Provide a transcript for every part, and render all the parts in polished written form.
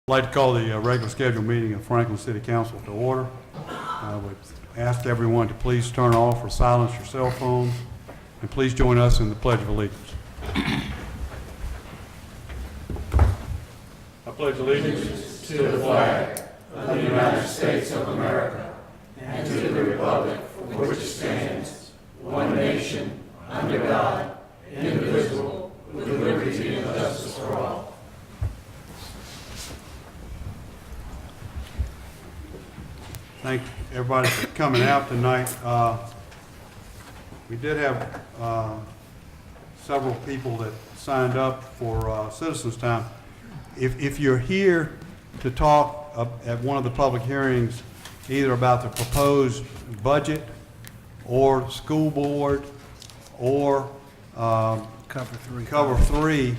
I'd like to call the regular scheduled meeting of Franklin City Council to order. I would ask everyone to please turn off or silence your cell phones, and please join us in the Pledge of Allegiance. I pledge allegiance to the flag of the United States of America and to the republic for which it stands, one nation, under God, indivisible, with liberty and justice for all. Thank everybody for coming out tonight. We did have several people that signed up for citizens' time. If you're here to talk at one of the public hearings, either about the proposed budget or school board or cover three,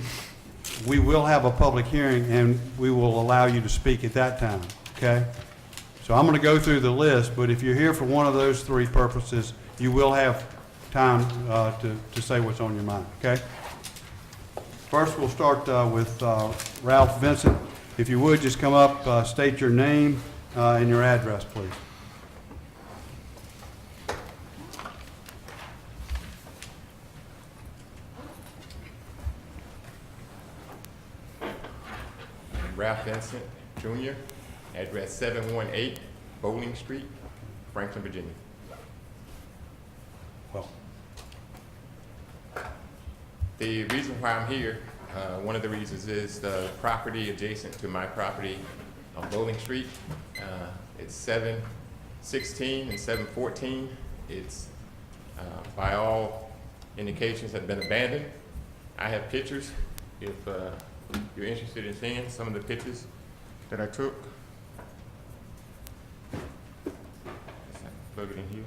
we will have a public hearing and we will allow you to speak at that time, okay? So I'm going to go through the list, but if you're here for one of those three purposes, you will have time to say what's on your mind, okay? First, we'll start with Ralph Vincent. If you would, just come up, state your name and your address, please. Ralph Vincent, Jr., address 718 Bowling Street, Franklin, Virginia. Well, the reason why I'm here, one of the reasons is the property adjacent to my property on Bowling Street. It's 716 and 714. It's by all indications have been abandoned. I have pictures if you're interested in seeing some of the pictures that I took. Plug it in here.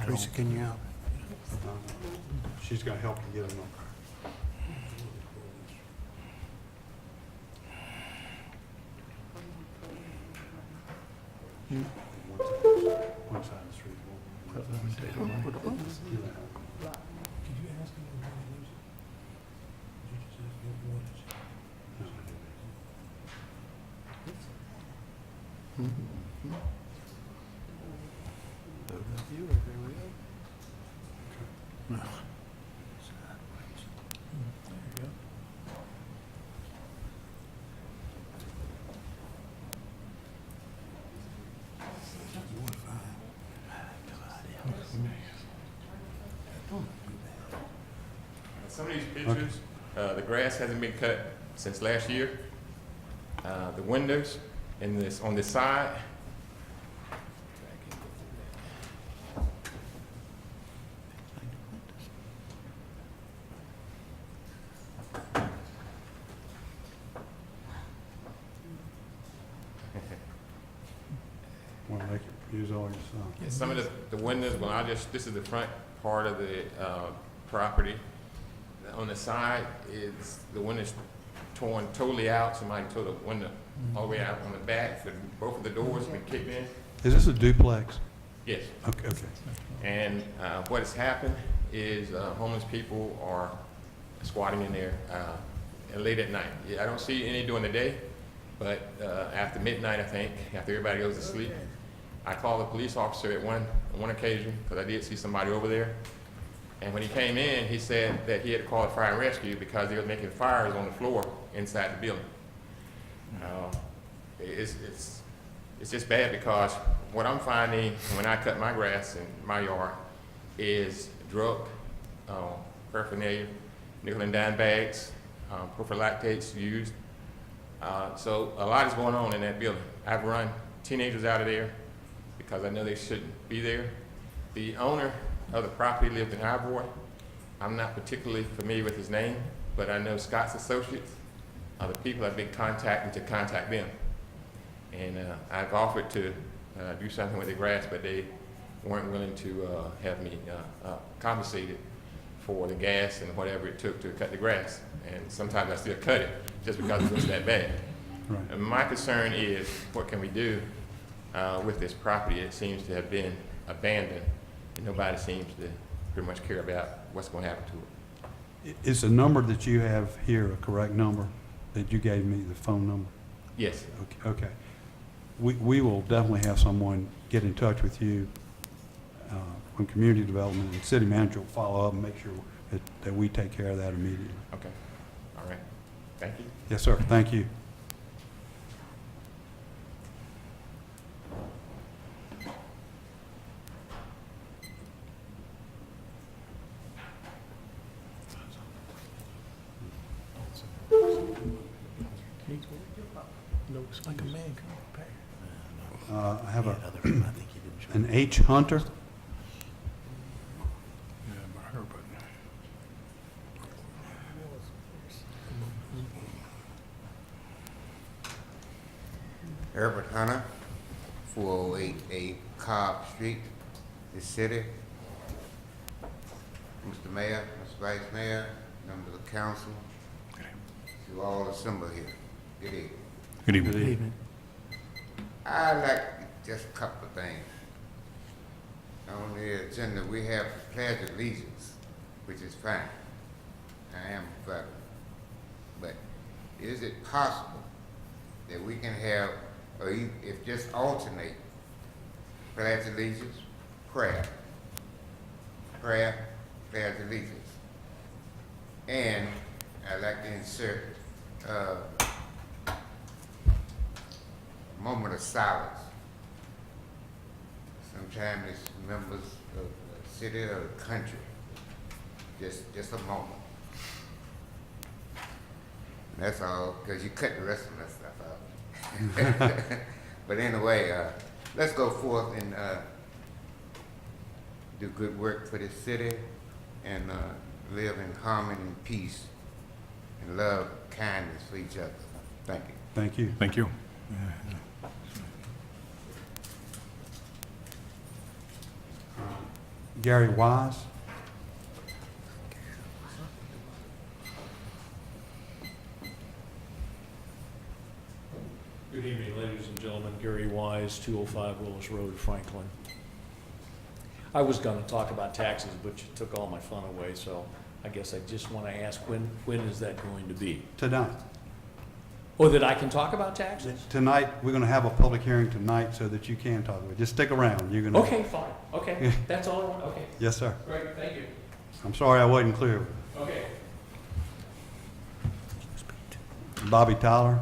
Teresa, can you help? she's going to help you get them up. One side of the street. Some of these pictures, the grass hasn't been cut since last year. The windows in this on this side. Want to make it use all your stuff. Yeah, some of the windows, well, this is the front part of the property. On the side is the window's torn totally out. Somebody tore the window all the way out on the back. Both of the doors have been kicked in. Is this a duplex? Yes. Okay. And what has happened is homeless people are squatting in there late at night. Yeah, I don't see any during the day, but after midnight, I think, after everybody goes to sleep, I called the police officer on one occasion because I did see somebody over there. And when he came in, he said that he had to call the fire and rescue because they were making fires on the floor inside the building. It's just bad because what I'm finding when I cut my grass in my yard is drug paraphernalia, nickel and dime bags, prophylactates used. So a lot is going on in that building. I've run teenagers out of there because I know they shouldn't be there. The owner of the property lived in Ivor. I'm not particularly familiar with his name, but I know Scott's associates are the people I've been contacting to contact them. And I've offered to do something with the grass, but they weren't willing to have me compensated for the gas and whatever it took to cut the grass. And sometimes I still cut it just because it was that bad. Right. And my concern is, what can we do with this property? It seems to have been abandoned, and nobody seems to pretty much care about what's going to happen to it. Is the number that you have here a correct number that you gave me, the phone number? Yes. Okay. We will definitely have someone get in touch with you from community development, and city manager will follow up and make sure that we take care of that immediately. Okay. All right. Thank you. Yes, sir. Thank you. Looks like a man can prepare. I have I think he didn't show. an H Hunter. Yeah, but her, but. Herbert Hunter, 408A Cobb Street, the city. Mr. Mayor, Mr. Vice Mayor, members of the council, to all assembled here. Good evening. Good Good evening. evening. I'd like just a couple of things. On the agenda, we have the Pledge of Allegiance, which is fine. I am for it. But is it possible that we can have, or if just alternate, Pledge of Allegiance, prayer, Pledge of Allegiance? And I'd like to insert a moment of silence. Sometimes it's members of the city or the country. Just a moment. And that's all, because you cut the rest of that stuff out. But anyway, let's go forth and do good work for this city and live in harmony and peace and love, kindness for each other. Thank you. Thank you. Thank you. Gary Wise. Good evening, ladies and gentlemen. Gary Wise, 205 Willis Road, Franklin. I was going to talk about taxes, but you took all my fun away, so I guess I just want to ask, when is that going to be? Tonight. Or that I can talk about taxes? Tonight, we're going to have a public hearing tonight so that you can talk about it. Just stick around. You're going to. Okay, fine. Okay, that's all I want. Okay, Yes, sir. great, thank you. I'm sorry I wasn't clear. Okay. Bobby Tyler.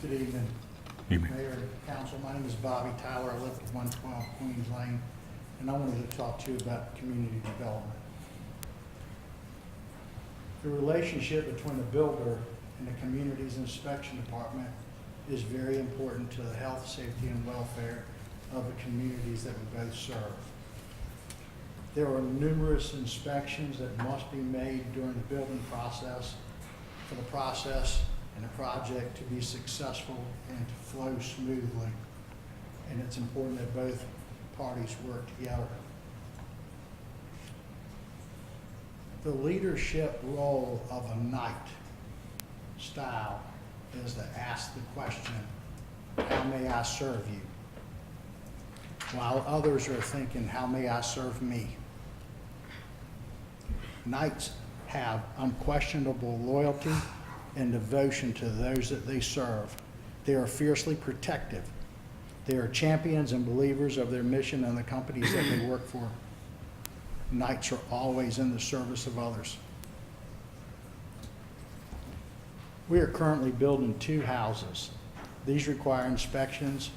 Good evening, Evening. Mayor and Council. My name is Bobby Tyler. I live at 112 Queens Lane, and I wanted to talk to you about community development. The relationship between the builder and the community's inspection department is very important to the health, safety, and welfare of the communities that we both serve. There are numerous inspections that must be made during the building process for the process and the project to be successful and to flow smoothly. And it's important that both parties work together. The leadership role of a knight style is to ask the question, how may I serve you? While others are thinking, how may I serve me? Knights have unquestionable loyalty and devotion to those that they serve. They are fiercely protective. They are champions and believers of their mission and the companies that they work for. Knights are always in the service of others. We are currently building 2 houses. These require inspections.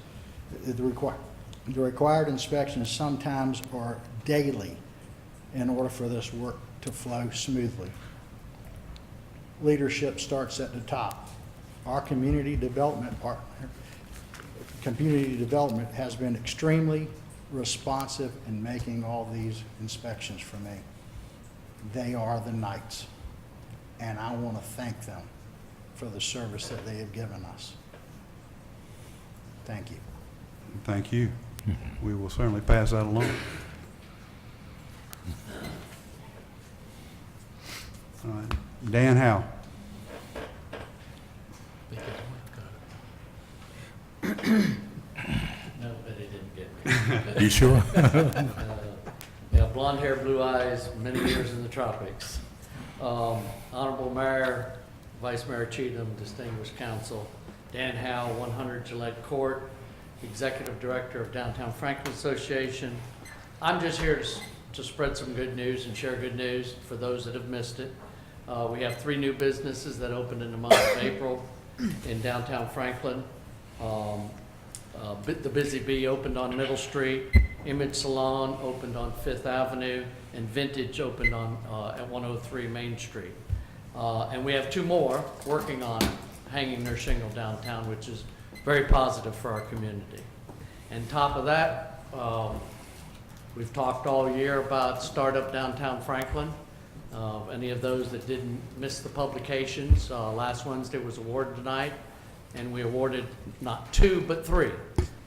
The required inspections sometimes are daily in order for this work to flow smoothly. Leadership starts at the top. Our community development has been extremely responsive in making all these inspections for me. They are the knights, and I want to thank them for the service that they have given us. Thank you. Thank you. We will certainly pass that along. All right. Dan Howe. No, but it didn't get me. You sure? Yeah, blonde hair, blue eyes, many years in the tropics. Honorable Mayor, Vice Mayor Cheatham, distinguished council, Dan Howe, 100 Gillette Court, Executive Director of Downtown Franklin Association. I'm just here to spread some good news and share good news for those that have missed it. We have 3 new businesses that opened in the month of April in downtown Franklin. The Busy Bee opened on Middle Street, Image Salon opened on Fifth Avenue, and Vintage opened on at 103 Main Street. And we have 2 more working on hanging their shingle downtown, which is very positive for our community. And top of that, we've talked all year about Startup Downtown Franklin. Any of those that didn't miss the publications, last Wednesday was awarded tonight, and we awarded not 2, but 3,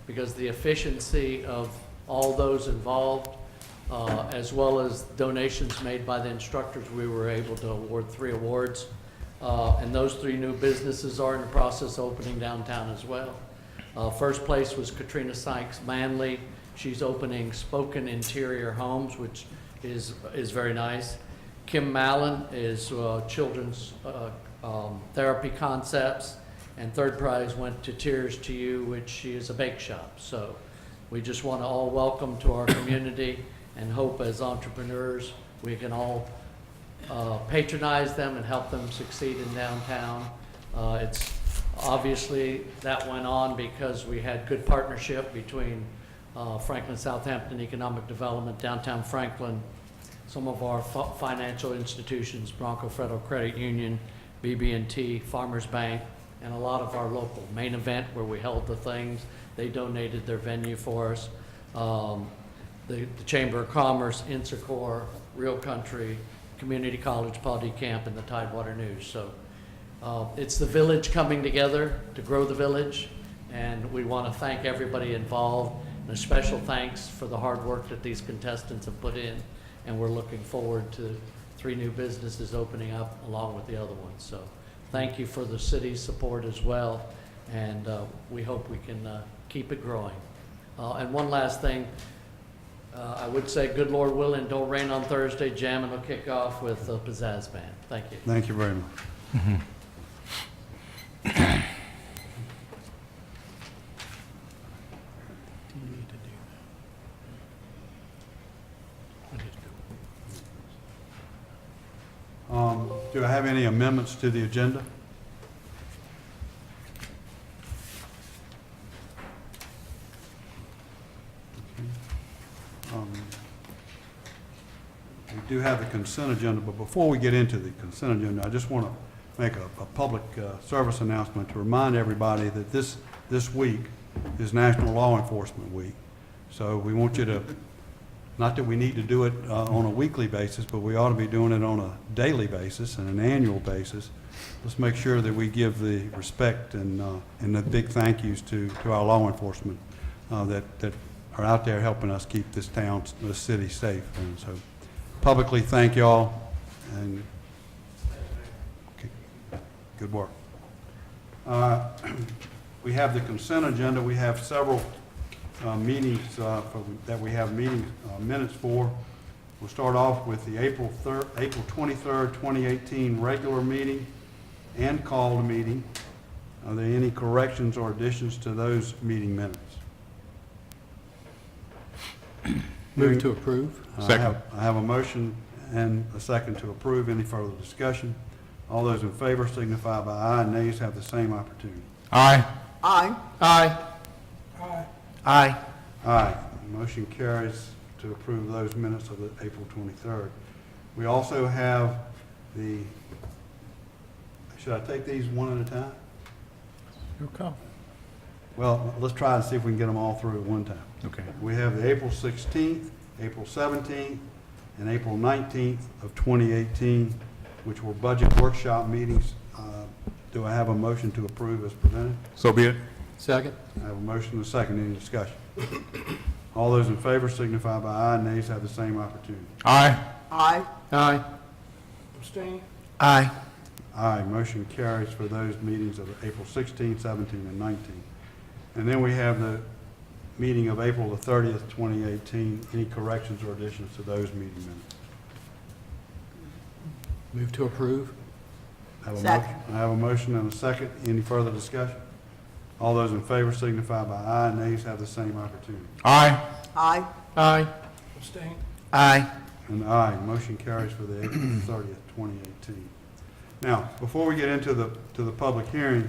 because the efficiency of all those involved, as well as donations made by the instructors, we were able to award 3 awards. And those 3 new businesses are in the process of opening downtown as well. First place was Katrina Sykes Manley. She's opening Spoken Interior Homes, which is very nice. Kim Mallon is Children's Therapy Concepts. And third prize went to Tears to You, which is a bake shop. So we just want to all welcome to our community and hope as entrepreneurs we can all patronize them and help them succeed in downtown. It's obviously that went on because we had good partnership between Franklin Southampton Economic Development, Downtown Franklin, some of our financial institutions, Bronco Federal Credit Union, BB&T, Farmers Bank, and a lot of our local Main Event where we held the things. They donated their venue for us. The Chamber of Commerce, Insecor, Real Country, Community College, Paul D. Camp, and the Tidewater News. So it's the village coming together to grow the village, and we want to thank everybody involved, and a special thanks for the hard work that these contestants have put in, and we're looking forward to 3 new businesses opening up along with the other ones. So thank you for the city's support as well, and we hope we can keep it growing. And one last thing, I would say, good Lord willing, don't rain on Thursday. Jamming will kick off with the Pizzazz Band. Thank you. Thank you very much. Do I have any amendments to the agenda? We do have the consent agenda, but before we get into the consent agenda, I just want to make a public service announcement to remind everybody that this week is National Law Enforcement Week. So we want you to, not that we need to do it on a weekly basis, but we ought to be doing it on a daily basis and an annual basis. Let's make sure that we give the respect and the big thank yous to our law enforcement that are out there helping us keep this town, this city safe. And so publicly thank y'all, and okay, good work. We have the consent agenda. We have several meetings that we have meeting minutes for. We'll start off with the April 23rd, 2018 regular meeting and called meeting. Are there any corrections or additions to those meeting minutes? Move to approve. I have a motion and a second to approve. Any further discussion? All those in favor signify by aye. Nays have the same opportunity. Aye. Aye. Aye. Aye. Aye. Motion carries to approve those minutes of the April 23rd. We also have the, should I take these one at a time? Here come. Well, let's try and see if we can get them all through at one time. Okay. We have the April 16th, April 17th, and April 19th of 2018, which were budget workshop meetings. Do I have a motion to approve as presented? So be it. Second. I have a motion and a second. Any discussion? All those in favor signify by aye. Nays have the same opportunity. Aye. Aye. Aye. Abstain. Aye. Aye. Motion carries for those meetings of April 16, 17, and 19. And then we have the meeting of April the 30th, 2018. Any corrections or additions to those meeting minutes? Move to approve. I have a Second. I have a motion and a second. Any further discussion? All those in favor signify by aye. Nays have the same opportunity. Aye. Aye. Aye. Abstain. Aye. An aye. Motion carries for the April 30th, 2018. Now, before we get into the public hearing,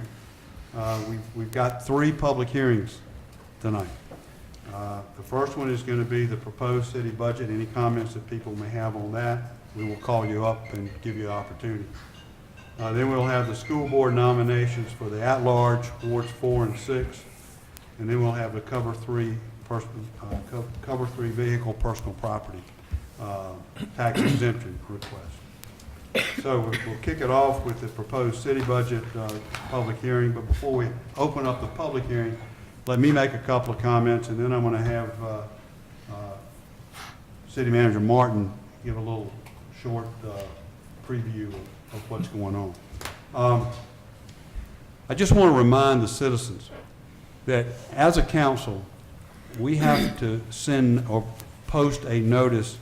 we've got 3 public hearings tonight. The first one is going to be the proposed city budget. Any comments that people may have on that, we will call you up and give you an opportunity. Then we'll have the school board nominations for the at-large wards 4 and 6, and then we'll have the cover 3 vehicle personal property tax exemption request. So we'll kick it off with the proposed city budget public hearing, but before we open up the public hearing, let me make a couple of comments, and then I'm going to have City Manager Martin give a little short preview of what's going on. I just want to remind the citizens that as a council, we have to send or post a notice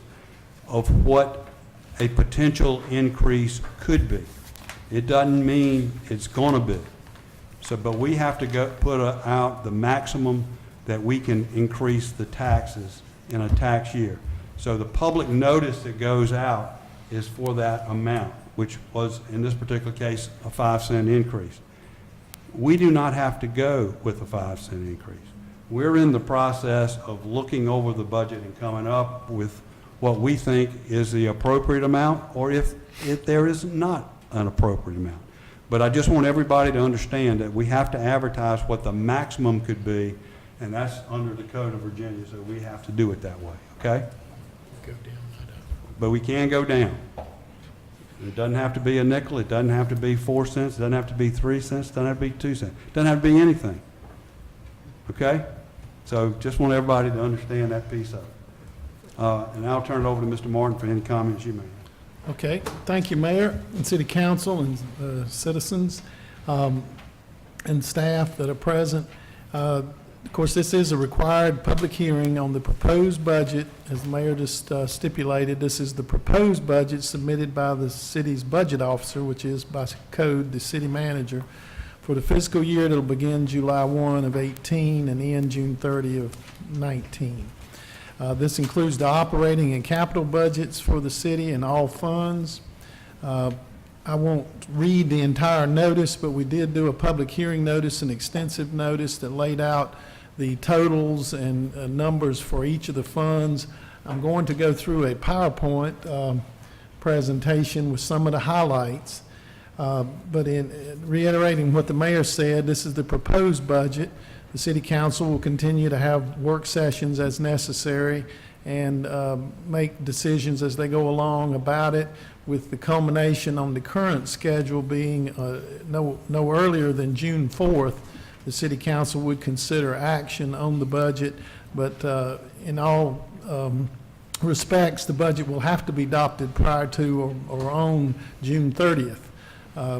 of what a potential increase could be. It doesn't mean it's going to be. So, but we have to put out the maximum that we can increase the taxes in a tax year. So the public notice that goes out is for that amount, which was, in this particular case, a 5-cent increase. We do not have to go with a 5-cent increase. We're in the process of looking over the budget and coming up with what we think is the appropriate amount, or if there is not an appropriate amount. But I just want everybody to understand that we have to advertise what the maximum could be, and that's under the Code of Virginia, so we have to do it that way, okay? Go down, not up. But we can go down. It doesn't have to be a nickel, it doesn't have to be 4 cents, it doesn't have to be 3 cents, it doesn't have to be 2 cents. It doesn't have to be anything, okay? So just want everybody to understand that piece of it. And I'll turn it over to Mr. Martin for any comments you may have. Okay, thank you, Mayor and City Council and citizens and staff that are present. Of course, this is a required public hearing on the proposed budget. As the Mayor just stipulated, this is the proposed budget submitted by the city's budget officer, which is by code the city manager, for the fiscal year that'll begin July 1 of 18 and end June 30 of 19. This includes the operating and capital budgets for the city and all funds. I won't read the entire notice, but we did do a public hearing notice, an extensive notice that laid out the totals and numbers for each of the funds. I'm going to go through a PowerPoint presentation with some of the highlights. But in reiterating what the mayor said, this is the proposed budget. The city council will continue to have work sessions as necessary and make decisions as they go along about it, with the culmination on the current schedule being no earlier than June 4th. The city council would consider action on the budget, but in all respects, the budget will have to be adopted prior to or on June 30th.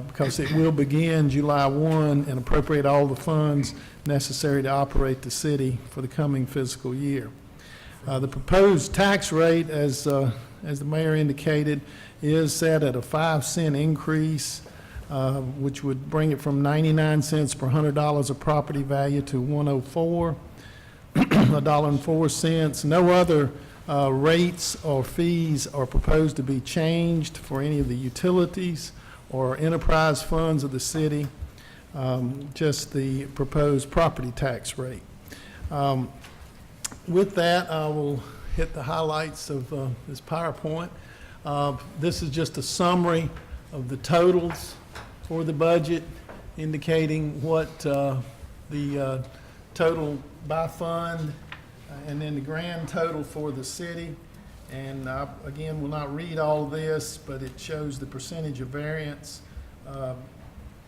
Because it will begin July 1 and appropriate all the funds necessary to operate the city for the coming fiscal year. The proposed tax rate, as the mayor indicated, is set at a 5-cent increase, which would bring it from 99 cents per $100 of property value to 104, $1.04. No other rates or fees are proposed to be changed for any of the utilities or enterprise funds of the city, just the proposed property tax rate. With that, I will hit the highlights of this PowerPoint. This is just a summary of the totals for the budget, indicating what the total by fund and then the grand total for the city. And I, again, will not read all of this, but it shows the percentage of variance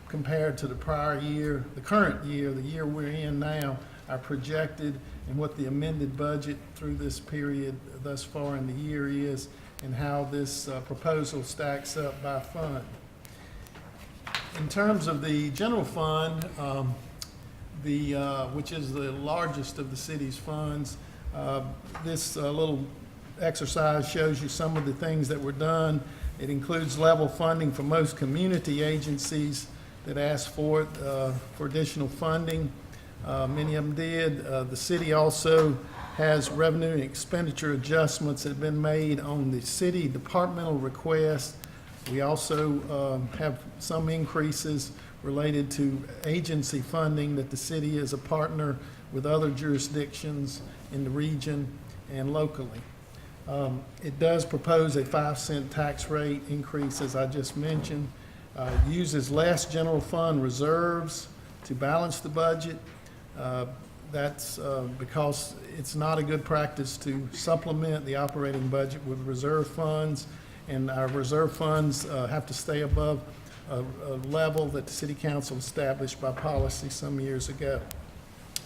compared to the prior year, the current year, the year we're in now, our projected, and what the amended budget through this period thus far in the year is, and how this proposal stacks up by fund. In terms of the general fund, which is the largest of the city's funds. This little exercise shows you some of the things that were done. It includes level funding for most community agencies that asked for it, for additional funding. Many of them did. The city also has revenue and expenditure adjustments that have been made on the city departmental requests. We also have some increases related to agency funding that the city is a partner with other jurisdictions in the region and locally. It does propose a 5-cent tax rate increase, as I just mentioned. Uses less general fund reserves to balance the budget. That's because it's not a good practice to supplement the operating budget with reserve funds, and our reserve funds have to stay above a level that the City Council established by policy some years ago.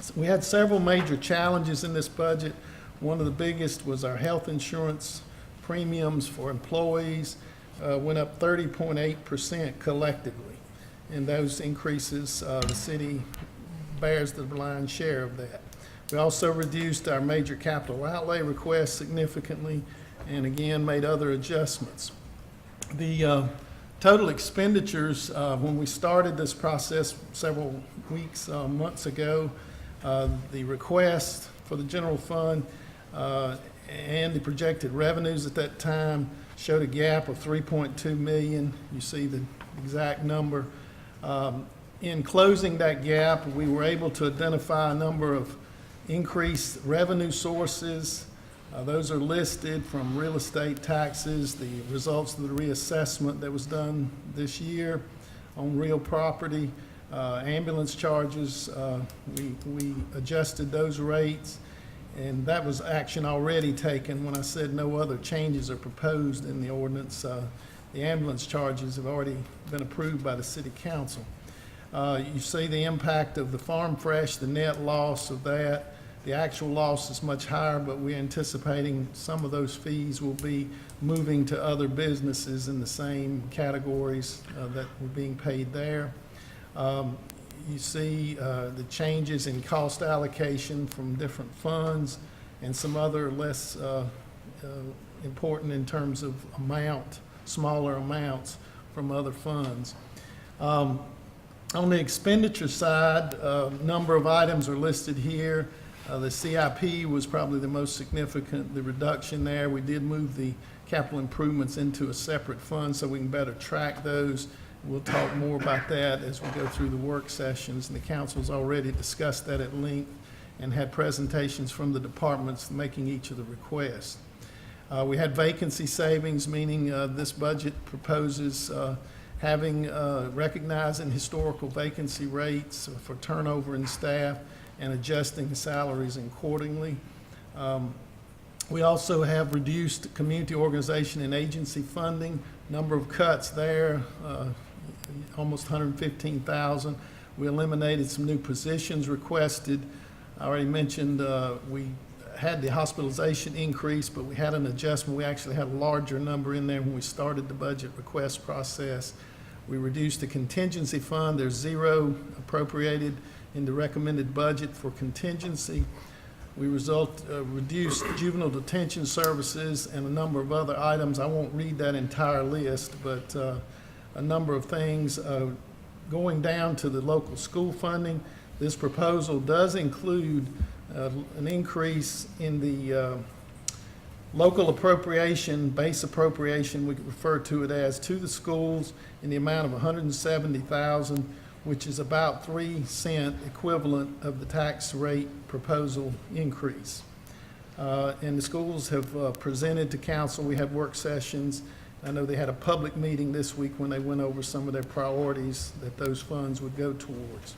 So we had several major challenges in this budget. One of the biggest was our health insurance premiums for employees went up 30.8% collectively. And those increases, the city bears the lion's share of that. We also reduced our major capital outlay requests significantly and again made other adjustments. The total expenditures, when we started this process several weeks, months ago, the request for the general fund and the projected revenues at that time showed a gap of 3.2 million. You see the exact number. In closing that gap, we were able to identify a number of increased revenue sources. Those are listed from real estate taxes, the results of the reassessment that was done this year on real property, ambulance charges. We adjusted those rates, and that was action already taken. When I said no other changes are proposed in the ordinance, the ambulance charges have already been approved by the City Council. You see the impact of the Farm Fresh, the net loss of that. The actual loss is much higher, but we're anticipating some of those fees will be moving to other businesses in the same categories that were being paid there. You see the changes in cost allocation from different funds and some other less important in terms of amount, smaller amounts from other funds. On the expenditure side, a number of items are listed here. The CIP was probably the most significant, the reduction there. We did move the capital improvements into a separate fund so we can better track those. We'll talk more about that as we go through the work sessions, and the council's already discussed that at length and had presentations from the departments making each of the requests. We had vacancy savings, meaning this budget proposes recognizing historical vacancy rates for turnover in staff and adjusting the salaries accordingly. We also have reduced community organization and agency funding, number of cuts there, almost 115,000. We eliminated some new positions requested. I already mentioned we had the hospitalization increase, but we had an adjustment. We actually had a larger number in there when we started the budget request process. We reduced the contingency fund. There's zero appropriated in the recommended budget for contingency. We reduced juvenile detention services and a number of other items. I won't read that entire list, but a number of things. Going down to the local school funding, this proposal does include an increase in the local appropriation, base appropriation, we refer to it as, to the schools in the amount of $170,000, which is about 3-cent equivalent of the tax rate proposal increase. And the schools have presented to council. We had work sessions. I know they had a public meeting this week when they went over some of their priorities that those funds would go towards.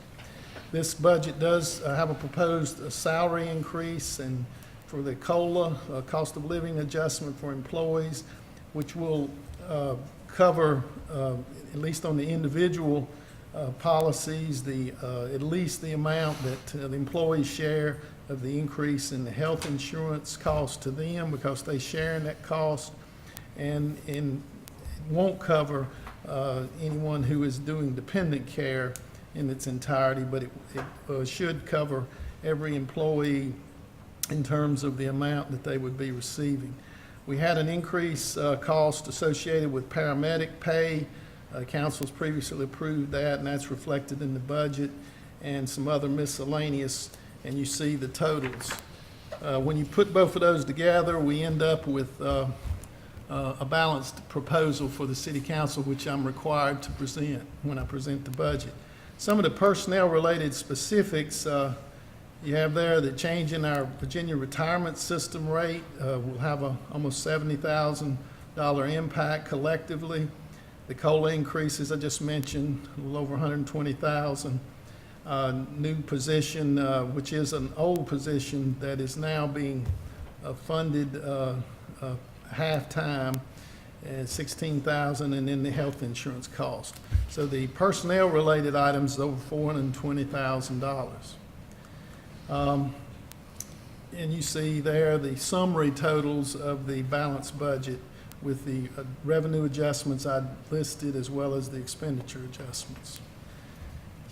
This budget does have a proposed salary increase and for the COLA, cost of living adjustment for employees, which will cover, at least on the individual policies, at least the amount that the employees share of the increase in the health insurance cost to them because they share in that cost, and won't cover anyone who is doing dependent care in its entirety, but it should cover every employee in terms of the amount that they would be receiving. We had an increase cost associated with paramedic pay. Council's previously approved that, and that's reflected in the budget, and some other miscellaneous, and you see the totals. When you put both of those together, we end up with a balanced proposal for the city council, which I'm required to present when I present the budget. Some of the personnel-related specifics, you have there the change in our Virginia retirement system rate will have a almost $70,000 impact collectively. The COLA increases I just mentioned, a little over $120,000. New position, which is an old position that is now being funded half-time, at $16,000, and then the health insurance cost. So the personnel-related items is over $420,000. And you see there the summary totals of the balanced budget with the revenue adjustments I listed as well as the expenditure adjustments.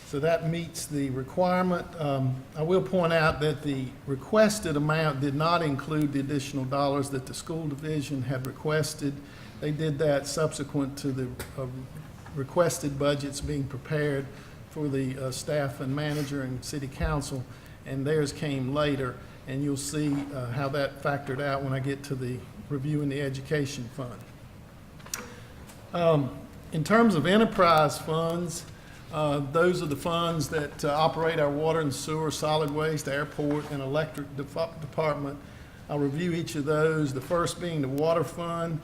So that meets the requirement. I will point out that the requested amount did not include the additional dollars that the school division had requested. They did that subsequent to the requested budgets being prepared for the staff and manager and city council, and theirs came later, and you'll see how that factored out when I get to the reviewing the education fund. In terms of enterprise funds, those are the funds that operate our water and sewer, solid waste, airport, and electric department. I'll review each of those. The first being the water fund.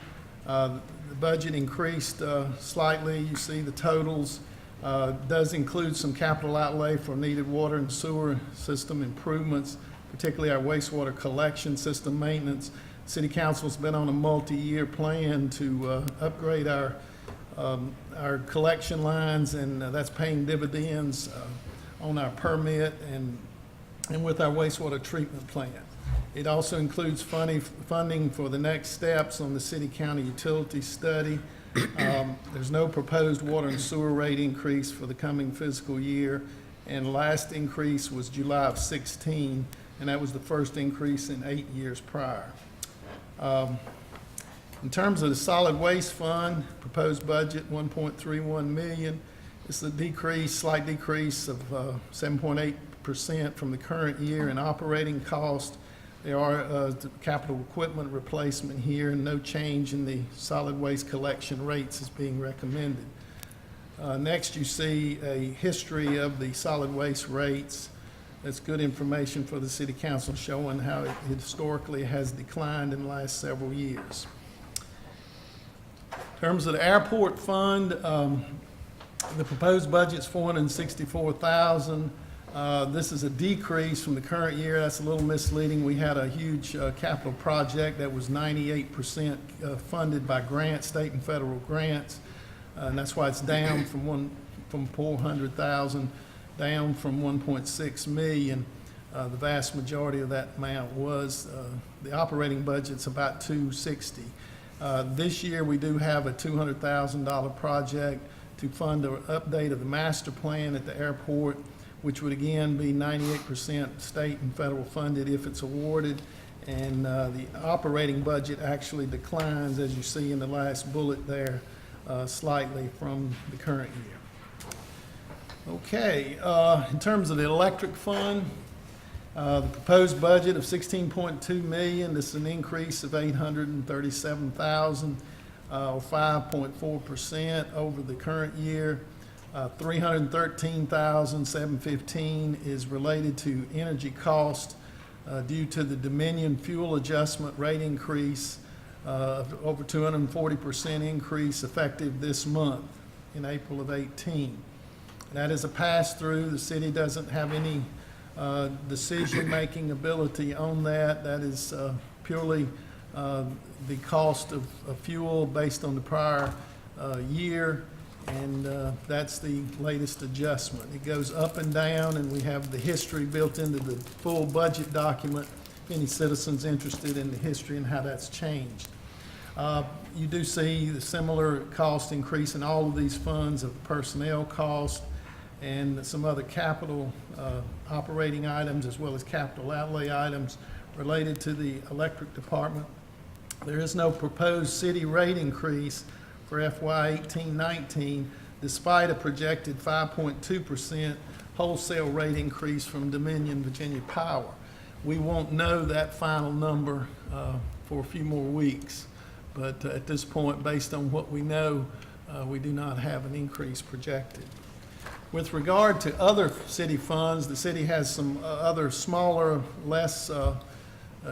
The budget increased slightly. You see the totals. Does include some capital outlay for needed water and sewer system improvements, particularly our wastewater collection system maintenance. City Council's been on a multi-year plan to upgrade our collection lines, and that's paying dividends on our permit and with our wastewater treatment plant. It also includes funding for the next steps on the city-county utility study. There's no proposed water and sewer rate increase for the coming fiscal year, and the last increase was July of 16, and that was the first increase in 8 years prior. In terms of the solid waste fund, proposed budget $1.31 million. It's a slight decrease of 7.8% from the current year in operating cost. There are capital equipment replacement here, and no change in the solid waste collection rates is being recommended. Next, you see a history of the solid waste rates. That's good information for the City Council, showing how it historically has declined in the last several years. In terms of the airport fund, the proposed budget's $464,000. This is a decrease from the current year. That's a little misleading. We had a huge capital project that was 98% funded by grants, state and federal grants, and that's why it's down from $400,000, down from $1.6 million. The vast majority of that amount was the operating budget's about $260,000. This year we do have a $200,000 project to fund an update of the master plan at the airport, which would again be 98% state and federal funded if it's awarded. And the operating budget actually declines, as you see in the last bullet there, slightly from the current year. Okay, in terms of the electric fund, the proposed budget of $16.2 million. This is an increase of $837,000, or 5.4% over the current year. $313,715 is related to energy cost due to the Dominion fuel adjustment rate increase of over 240% increase effective this month in April of 18. That is a pass-through. The city doesn't have any decision-making ability on that. That is purely the cost of fuel based on the prior year, and that's the latest adjustment. It goes up and down, and we have the history built into the full budget document. Any citizens interested in the history and how that's changed. You do see the similar cost increase in all of these funds of personnel cost, and some other capital operating items as well as capital outlay items related to the electric department. There is no proposed city rate increase for FY 18-19, despite a projected 5.2% wholesale rate increase from Dominion Virginia Power. We won't know that final number for a few more weeks, but at this point, based on what we know, we do not have an increase projected. With regard to other city funds, the city has some other smaller, less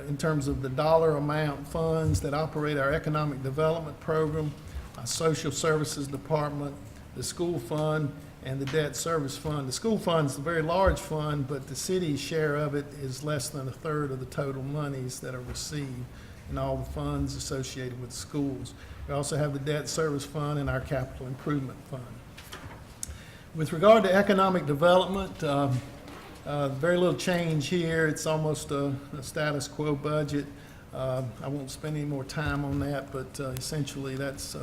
in terms of the dollar amount funds that operate our economic development program, our social services department, the school fund, and the debt service fund. The school fund is a very large fund, but the city's share of it is less than a third of the total monies that are received in all the funds associated with schools. We also have the debt service fund and our capital improvement fund. With regard to economic development, very little change here. It's almost a status quo budget. I won't spend any more time on that, but essentially that's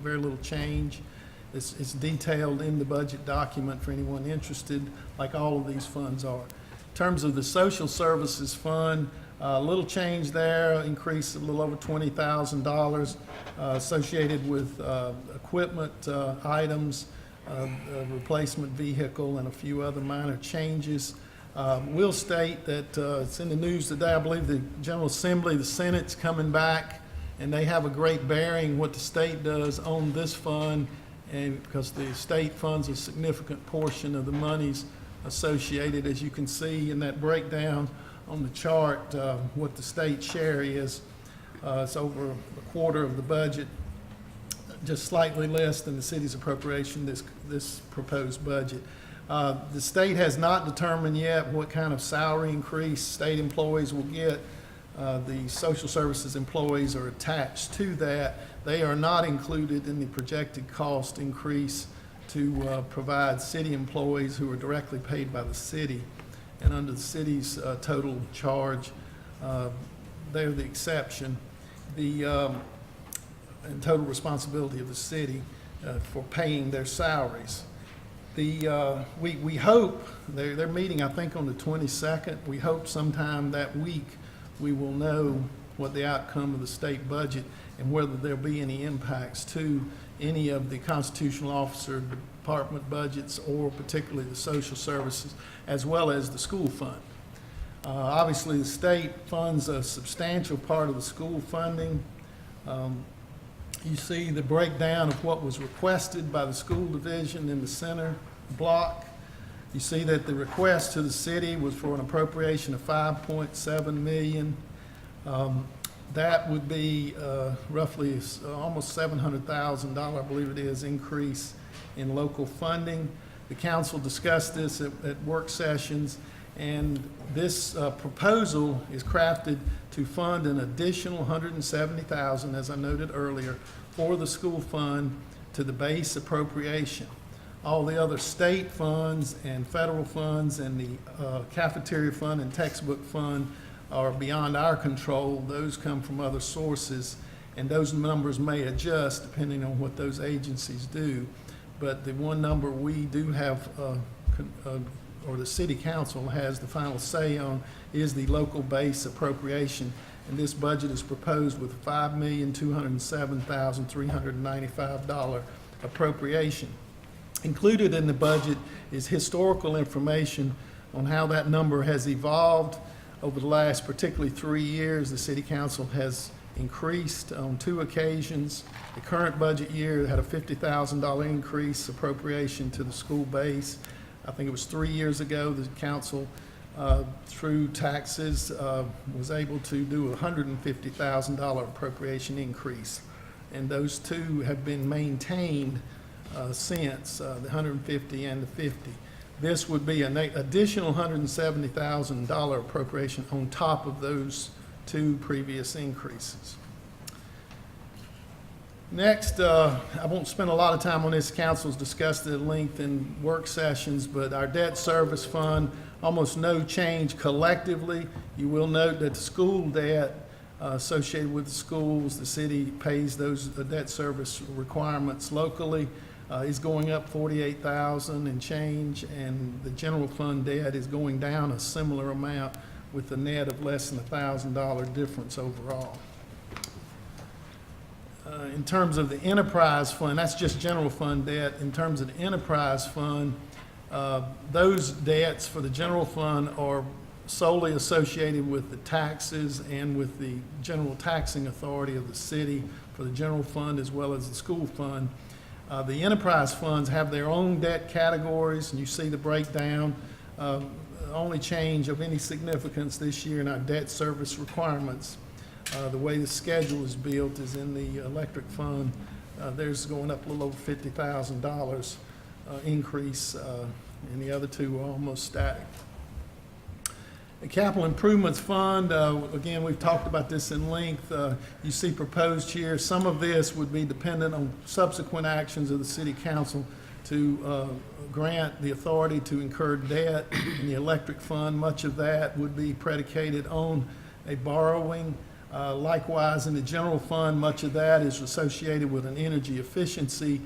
very little change. It's detailed in the budget document for anyone interested, like all of these funds are. In terms of the social services fund, a little change there, increase a little over $20,000 associated with equipment items, a replacement vehicle, and a few other minor changes. We'll state that it's in the news today. I believe the General Assembly, the Senate's coming back, and they have a great bearing what the state does on this fund, and because the state funds a significant portion of the monies associated, as you can see in that breakdown on the chart, what the state share is. It's over a quarter of the budget, just slightly less than the city's appropriation, this proposed budget. The state has not determined yet what kind of salary increase state employees will get. The social services employees are attached to that. They are not included in the projected cost increase to provide city employees who are directly paid by the city. And under the city's total charge, they're the exception. And total responsibility of the city for paying their salaries. We hope, they're meeting I think on the 22nd, we hope sometime that week we will know what the outcome of the state budget and whether there'll be any impacts to any of the constitutional officer department budgets or particularly the social services as well as the school fund. Obviously the state funds a substantial part of the school funding. You see the breakdown of what was requested by the school division in the center block. You see that the request to the city was for an appropriation of $5.7 million. That would be roughly almost $700,000, I believe it is, increase in local funding. The council discussed this at work sessions, and this proposal is crafted to fund an additional $170,000, as I noted earlier, for the school fund to the base appropriation. All the other state funds and federal funds and the cafeteria fund and textbook fund are beyond our control. Those come from other sources, and those numbers may adjust depending on what those agencies do. But the one number we do have, or the city council has the final say on, is the local base appropriation. And this budget is proposed with $5,207,395 appropriation. Included in the budget is historical information on how that number has evolved over the last particularly 3 years. The city council has increased on 2 occasions. The current budget year had a $50,000 increase appropriation to the school base. I think it was 3 years ago the council through taxes was able to do a $150,000 appropriation increase, and those two have been maintained since, the 150 and the 50. This would be an additional $170,000 appropriation on top of those 2 previous increases. Next, I won't spend a lot of time on this. Council's discussed it at length in work sessions, but our debt service fund, almost no change collectively. You will note that the school debt associated with the schools, the city pays those debt service requirements locally. is going up 48,000 and change, and the general fund debt is going down a similar amount with a net of less than $1,000 difference overall. In terms of the enterprise fund, that's just general fund debt. In terms of the enterprise fund, those debts for the general fund are solely associated with the taxes and with the general taxing authority of the city for the general fund as well as the school fund. The enterprise funds have their own debt categories, and you see the breakdown. The only change of any significance this year in our debt service requirements, the way the schedule is built is in the electric fund. There's going up a little over $50,000 increase, and the other two are almost static. The Capital Improvements Fund, again, we've talked about this in length. You see proposed here. Some of this would be dependent on subsequent actions of the City Council to grant the authority to incur debt in the electric fund. Much of that would be predicated on a borrowing. Likewise, in the general fund, much of that is associated with an energy efficiency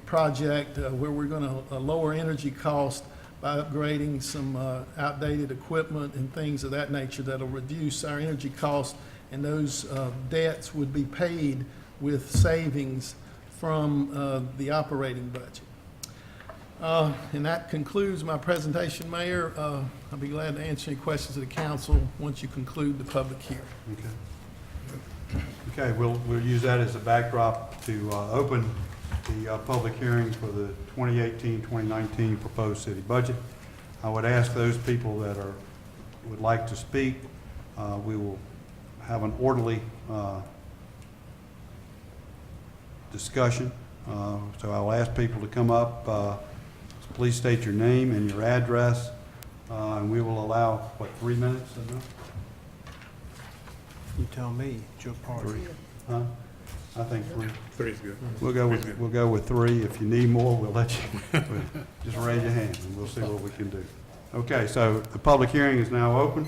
project where we're going to lower energy cost by upgrading some outdated equipment and things of that nature that'll reduce our energy cost, and those debts would be paid with savings from the operating budget. And that concludes my presentation, Mayor. I'll be glad to answer any questions of the council once you conclude the public hearing. Okay. Okay, we'll use that as a backdrop to open the public hearing for the 2018-2019 proposed city budget. I would ask those people that would like to speak, we will have an orderly discussion. So I'll ask people to come up. Please state your name and your address, and we will allow, what, 3 minutes? You tell me, it's your party. 3? Huh? I think 3. 3 is good. We'll go with 3. If you need more, we'll let you. Just raise your hand and we'll see what we can do. Okay, so the public hearing is now open.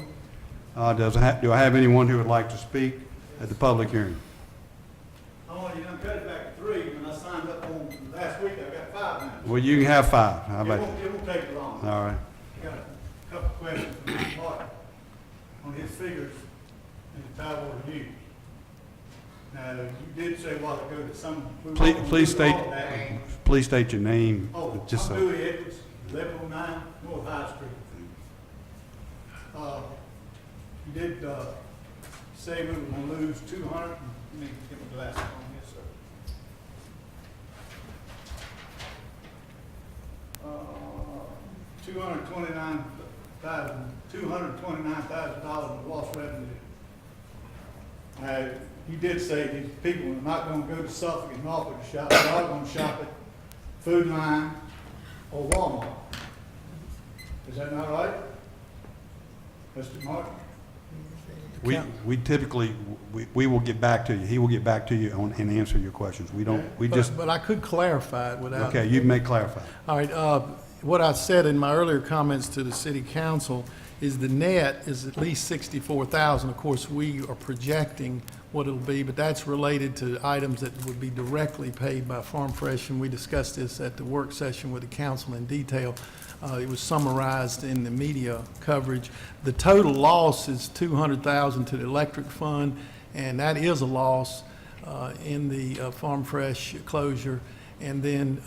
Do I have anyone who would like to speak at the public hearing? Oh, you done cut it back to 3. When I signed up on last week, I got 5 minutes. Well, you can have 5. How It about won't take long. All right. I got a couple questions from Mr. Martin on his figures and the Tide Water News. Now, you did say a while ago that some. Please state your name. Oh, just I'm so. Dewey Edwards, 1109 North High Street. You did say we were going to lose 200. Let me get my glasses on here, sir. $229,000 in lost revenue. You did say these people are not going to go to Suffolk and Norfolk to shop. They are going to shop at Food Line or Walmart. Is that not right, Mr. Martin? We typically, we will get back to you. He will get back to you and answer your questions. We don't, we just, But I could clarify it without. okay, you may clarify. All right, what I said in my earlier comments to the city council is the net is at least 64,000. Of course, we are projecting what it'll be, but that's related to items that would be directly paid by Farm Fresh, and we discussed this at the work session with the council in detail. It was summarized in the media coverage. The total loss is 200,000 to the electric fund, and that is a loss in the Farm Fresh closure. And then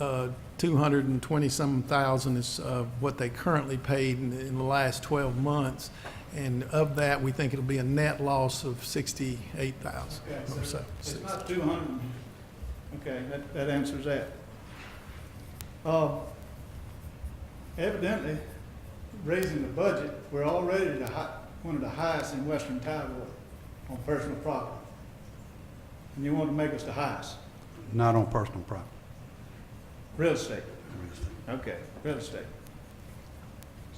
220-some thousand is what they currently paid in the last 12 months. And of that, we think it'll be a net loss of 68,000 Okay, or so. it's not 200. Okay, that answers that. Evidently, raising the budget, we're already one of the highest in western Tidewater on personal property. And you want to make us the highest. Not on personal property. Real estate. Okay, real estate.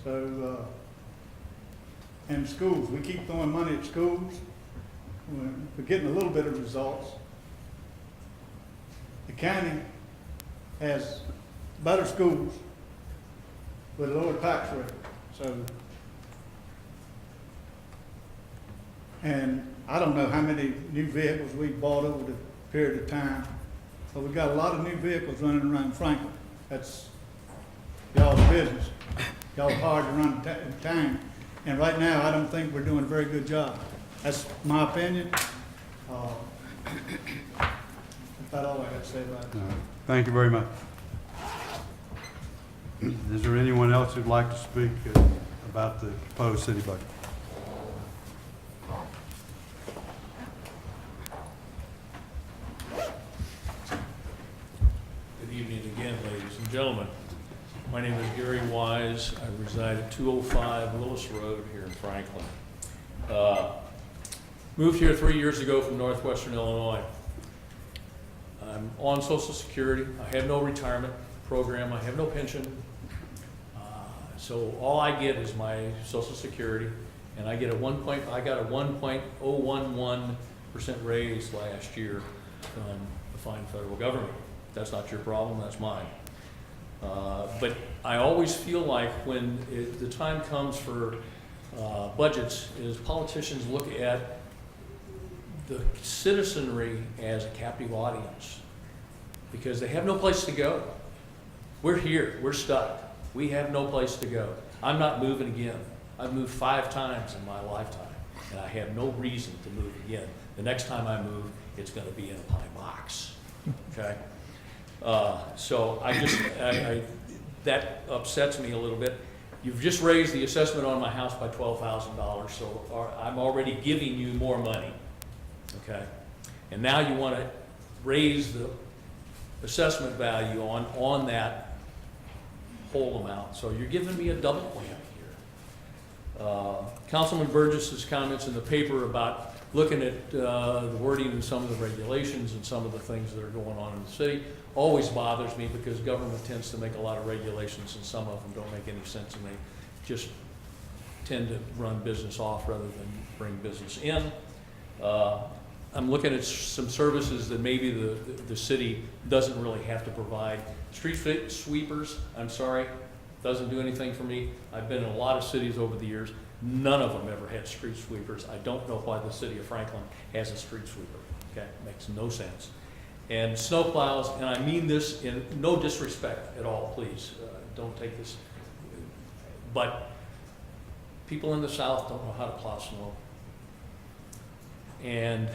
So, and schools, we keep throwing money at schools. We're getting a little bit of results. The county has better schools with a lower tax rate. So, and I don't know how many new vehicles we bought over the period of time. But we got a lot of new vehicles running around Franklin. That's y'all's business. Y'all hard to run town. And right now, I don't think we're doing a very good job. That's my opinion. That's about all I got to say about it. Thank you very much. Is there anyone else who'd like to speak about the proposed city budget? Good evening again, ladies and gentlemen. My name is Gary Wise. I reside at 205 Willis Road here in Franklin. Moved here 3 years ago from northwestern Illinois. I'm on Social Security. I have no retirement program. I have no pension. So all I get is my Social Security, and I got a 1.011% raise last year from the fine federal government. That's not your problem, that's mine. But I always feel like when the time comes for budgets, is politicians look at the citizenry as a captive audience because they have no place to go. We're here, we're stuck. We have no place to go. I'm not moving again. I've moved 5 times in my lifetime, and I have no reason to move again. The next time I move, it's gonna be in a pine box, okay? So that upsets me a little bit. You've just raised the assessment on my house by $12,000, so I'm already giving you more money, okay? And now you want to raise the assessment value on that whole amount. So you're giving me a double whammy here. Councilman Burgess's comments in the paper about looking at the wording in some of the regulations and some of the things that are going on in the city always bothers me because government tends to make a lot of regulations and some of them don't make any sense and they just tend to run business off rather than bring business in. I'm looking at some services that maybe the city doesn't really have to provide. Street sweepers, I'm sorry, doesn't do anything for me. I've been in a lot of cities over the years. None of them ever had street sweepers. I don't know why the city of Franklin has a street sweeper. Okay, makes no sense. And snow plows, and I mean this in no disrespect at all, please. Don't take this. But people in the South don't know how to plow snow. And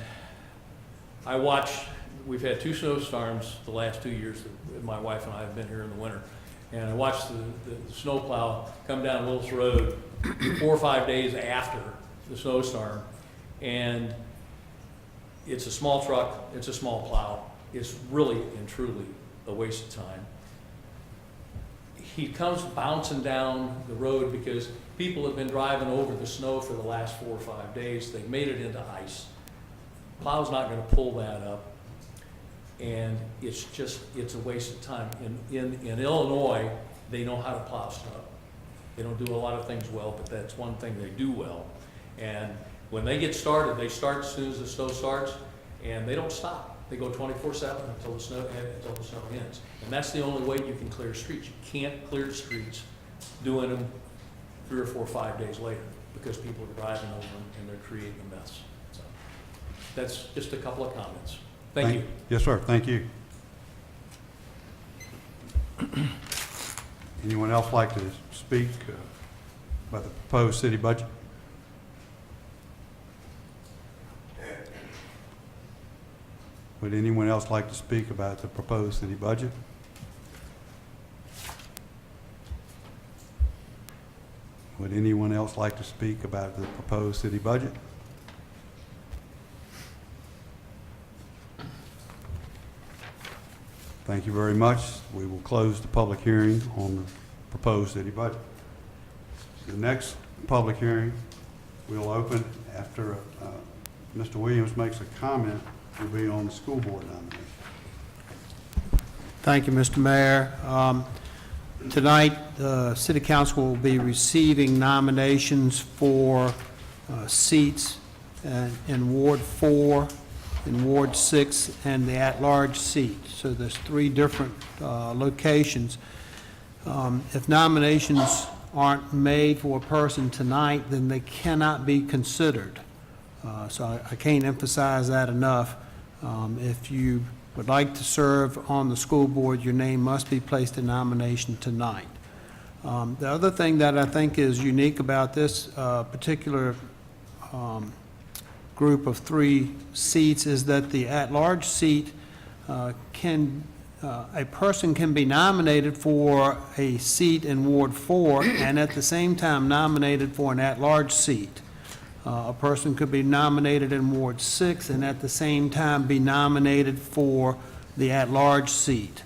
I watch, we've had 2 snowstorms the last 2 years that my wife and I have been here in the winter. And I watched the snow plow come down Willis Road 4 or 5 days after the snowstorm. And it's a small truck, it's a small plow. It's really and truly a waste of time. He comes bouncing down the road because people have been driving over the snow for the last 4 or 5 days. They've made it into ice. Plow's not going to pull that up. And it's a waste of time. In Illinois, they know how to plow snow. They don't do a lot of things well, but that's one thing they do well. And when they get started, they start as soon as the snow starts, and they don't stop. They go 24/7 until the snow ends. And that's the only way you can clear streets. You can't clear streets doing them 3 or 4 or 5 days later because people are driving over them and they're creating a mess. So that's just a couple of comments. Thank you. Yes, sir. Thank you. Anyone else like to speak about the proposed city budget? Would anyone else like to speak about the proposed city budget? Would anyone else like to speak about the proposed city budget? Thank you very much. We will close the public hearing on the proposed city budget. The next public hearing we'll open after Mr. Williams makes a comment will be on the school board nomination. Thank you, Mr. Mayor. Tonight, the City Council will be receiving nominations for seats in Ward 4, in Ward 6, and the at-large seat. So there's 3 different locations. If nominations aren't made for a person tonight, then they cannot be considered. So I can't emphasize that enough. If you would like to serve on the school board, your name must be placed in nomination tonight. The other thing that I think is unique about this particular group of 3 seats is that the at-large seat a person can be nominated for a seat in Ward 4 and at the same time nominated for an at-large seat. A person could be nominated in Ward 6 and at the same time be nominated for the at-large seat.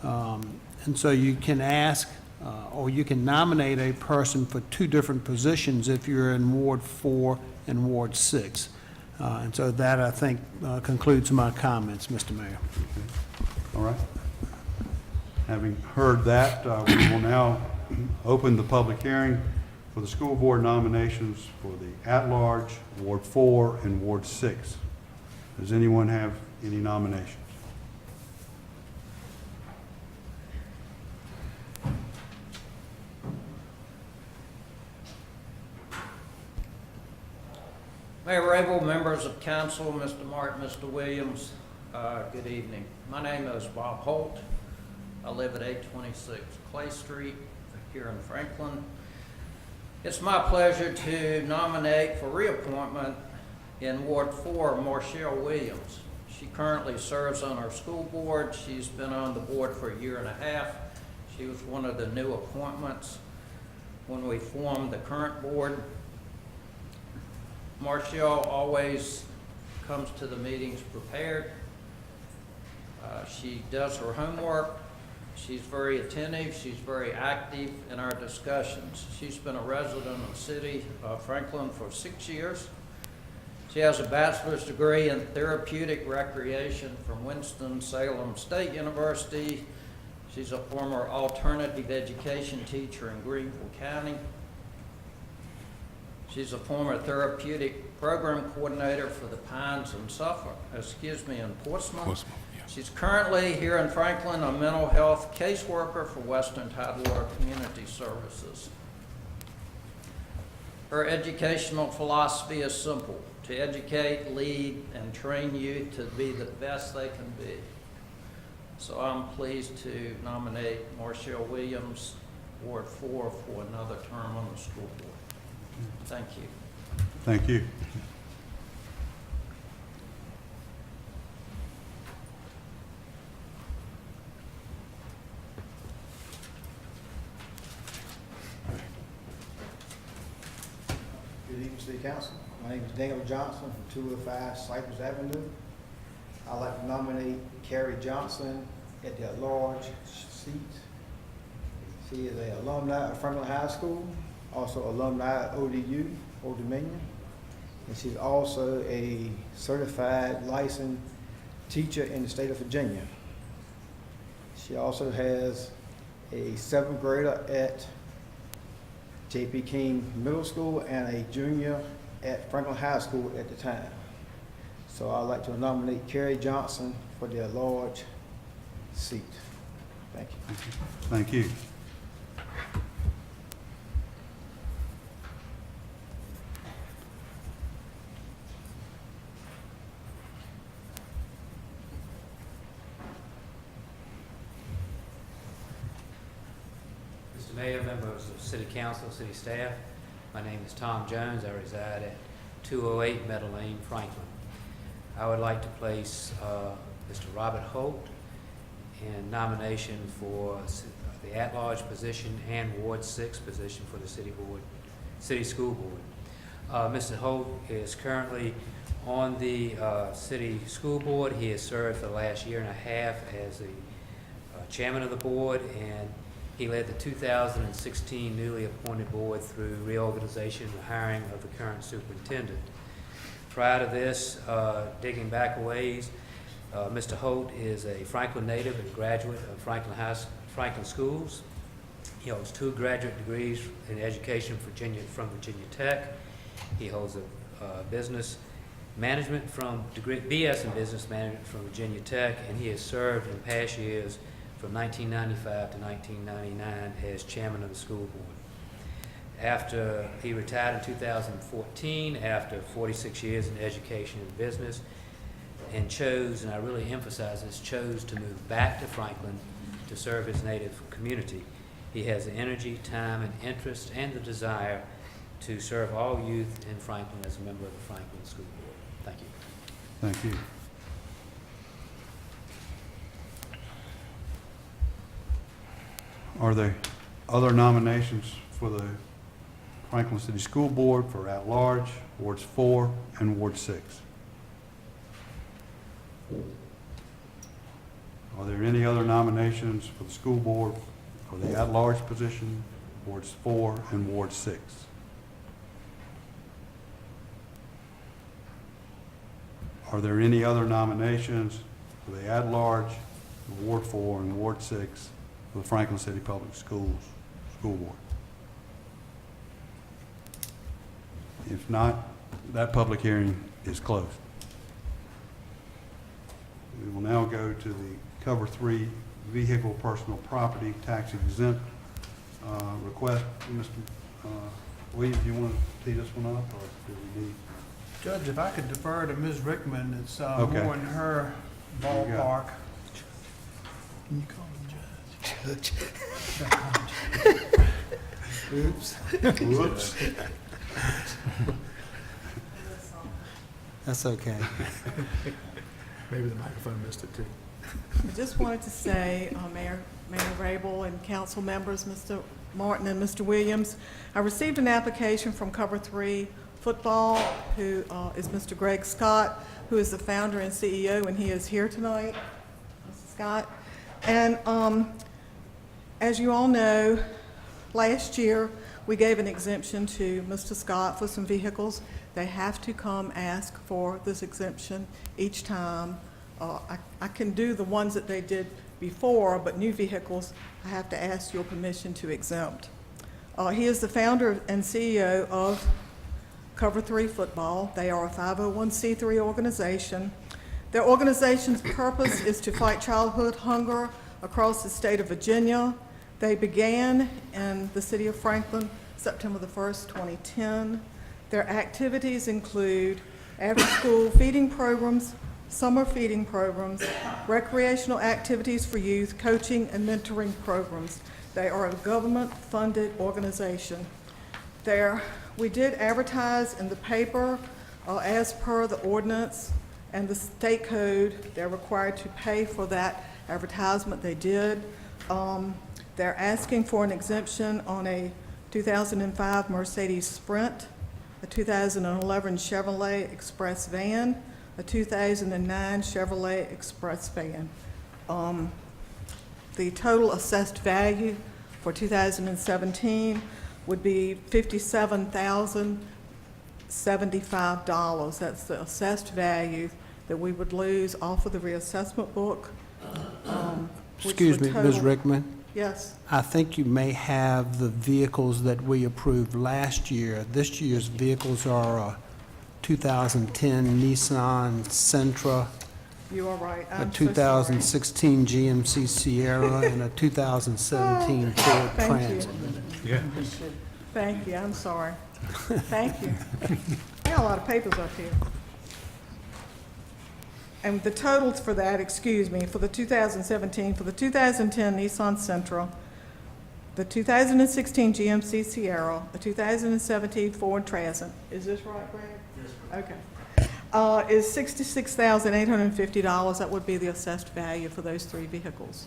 And so you can ask, or you can nominate a person for 2 different positions if you're in Ward 4 and Ward 6. And so that, I think, concludes my comments, Mr. Mayor. All right. Having heard that, we will now open the public hearing for the school board nominations for the at-large, Ward 4, and Ward 6. Does anyone have any nominations? Mayor Rabel, members of council, Mr. Martin, Mr. Williams, good evening. My name is Bob Holt. I live at 826 Clay Street here in Franklin. It's my pleasure to nominate for reappointment in Ward 4, Marshall Williams. She currently serves on our school board. She's been on the board for a year and a half. She was one of the new appointments when we formed the current board. Marshall always comes to the meetings prepared. She does her homework. She's very attentive. She's very active in our discussions. She's been a resident of the city of Franklin for 6 years. She has a bachelor's degree in therapeutic recreation from Winston-Salem State University. She's a former alternative education teacher in Greenville County. She's a former therapeutic program coordinator for the Pines in in Portsmouth. She's currently here in Franklin a mental health caseworker for Western Tidewater Community Services. Her educational philosophy is simple: to educate, lead, and train youth to be the best they can be. So I'm pleased to nominate Marshall Williams, Ward 4, for another term on the school board. Thank you. Thank you. Good evening, City Council. My name is Daniel Johnson from 205 Cypress Avenue. I'd like to nominate Carrie Johnson at the at-large seat. She is an alumni of Franklin High School, also alumni of ODU, Old Dominion, and she's also a certified licensed teacher in the state of Virginia. She also has a 7th grader at J.P. King Middle School and a junior at Franklin High School at the time. So I'd like to nominate Carrie Johnson for the at-large seat. Thank you. Thank you. Mr. Mayor, members of City Council, City staff, my name is Tom Jones. I reside at 208 Meadow Lane, Franklin. I would like to place Mr. Robert Holt in nomination for the at-large position and Ward 6 position for the City School Board. Mr. Holt is currently on the City School Board. He has served for the last year and a half as the chairman of the board, and he led the 2016 newly appointed board through reorganization and hiring of the current superintendent. Prior to this, digging back a ways, Mr. Holt is a Franklin native and graduate of Franklin Schools. He holds 2 graduate degrees in education from Virginia Tech. He holds a business management BS in business management from Virginia Tech, and he has served in past years from 1995 to 1999 as chairman of the school board. After he retired in 2014, after 46 years in education and business, and chose, and I really emphasize this, chose to move back to Franklin to serve his native community. He has the energy, time, and interest, and the desire to serve all youth in Franklin as a member of the Franklin School Board. Thank you. Thank you. Are there other nominations for the Franklin City School Board for at-large, Wards 4 and Ward 6? Are there any other nominations for the school board for the at-large position, Wards 4 and Ward 6? Are there any other nominations for the at-large, Ward 4 and Ward 6 for the Franklin City Public Schools School Board? If not, that public hearing is closed. We will now go to the Cover 3 Vehicle Personal Property Tax Exempt request. Mr. Williams, do you want to tee this one up, or do we need? Judge, if I could defer to Ms. Rickman, it's Okay. more in her ballpark. Can you call him Judge? Oops. Whoops. That's okay. Maybe the microphone missed it too. I just wanted to say, Mayor Rabel and council members, Mr. Martin and Mr. Williams, I received an application from Cover 3 Football, who is Mr. Greg Scott, who is the founder and CEO, and he is here tonight, Mr. Scott. And as you all know, last year we gave an exemption to Mr. Scott for some vehicles. They have to come ask for this exemption each time. I can do the ones that they did before, but new vehicles, I have to ask your permission to exempt. He is the founder and CEO of Cover 3 Football. They are a 501c3 organization. Their organization's purpose is to fight childhood hunger across the state of Virginia. They began in the city of Franklin September the 1st, 2010. Their activities include after-school feeding programs, summer feeding programs, recreational activities for youth, coaching and mentoring programs. They are a government-funded organization. We did advertise in the paper as per the ordinance and the state code. They're required to pay for that advertisement. They did. They're asking for an exemption on a 2005 Mercedes Sprint, a 2011 Chevrolet Express van, a 2009 Chevrolet Express van. The total assessed value for 2017 would be $57,075. That's the assessed value that we would lose off of the reassessment book. Which Excuse would me, Ms. total- Rickman. Yes. I think you may have the vehicles that we approved last year. This year's vehicles are a 2010 Nissan Sentra, You are right. a I'm so sorry. 2016 GMC Sierra, and a 2017 Ford Thank Transit. you. Thank you, I'm sorry. Thank you. I got a lot of papers up here. And the totals for that, excuse me, for the 2017, for the 2010 Nissan Sentra, the 2016 GMC Sierra, the 2017 Ford Transit, is this right, Greg? Yes, ma'am. Okay. Is $66,850. That would be the assessed value for those three vehicles.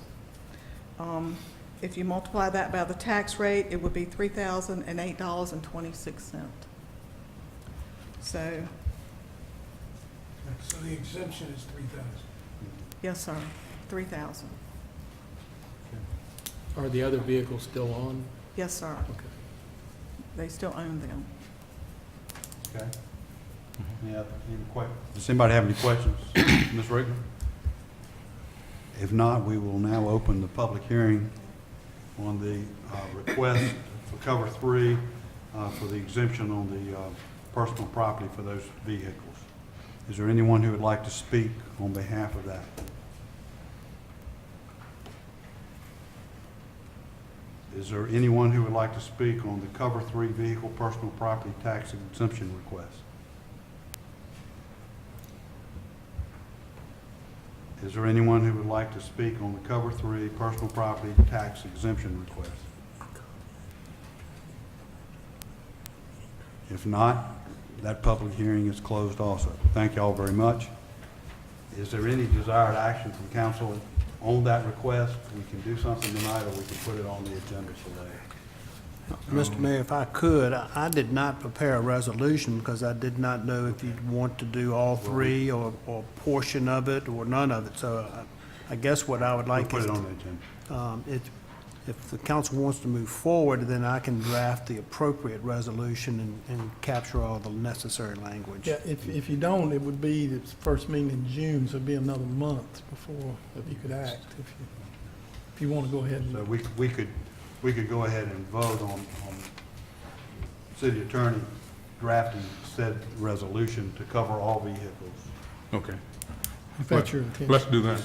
If you multiply that by the tax rate, it would be $3,008.26. So, So the exemption is 3,000. yes, sir, 3,000. Are the other vehicles still on? Yes, sir. Okay. They still own them. Okay. Does anybody have any questions? Ms. Rickman? If not, we will now open the public hearing on the request for Cover 3 for the exemption on the personal property for those vehicles. Is there anyone who would like to speak on behalf of that? Is there anyone who would like to speak on the Cover 3 vehicle personal property tax exemption request? Is there anyone who would like to speak on the Cover 3 personal property tax exemption request? If not, that public hearing is closed also. Thank you all very much. Is there any desired action from council on that request? We can do something tonight, or we can put it on the agenda today. Mr. Mayor, if I could, I did not prepare a resolution because I did not know if you'd want to do all three or portion of it or none of it. So I guess what I would We'll like put is, it on the agenda. if the council wants to move forward, then I can draft the appropriate resolution and capture all the necessary language. Yeah, if you don't, it would be the first meeting in June, so it'd be another month before you could act, if you want to go ahead and. So we could go ahead and vote on city attorney drafting said resolution to cover all vehicles. Okay, If that's your intention. let's do that.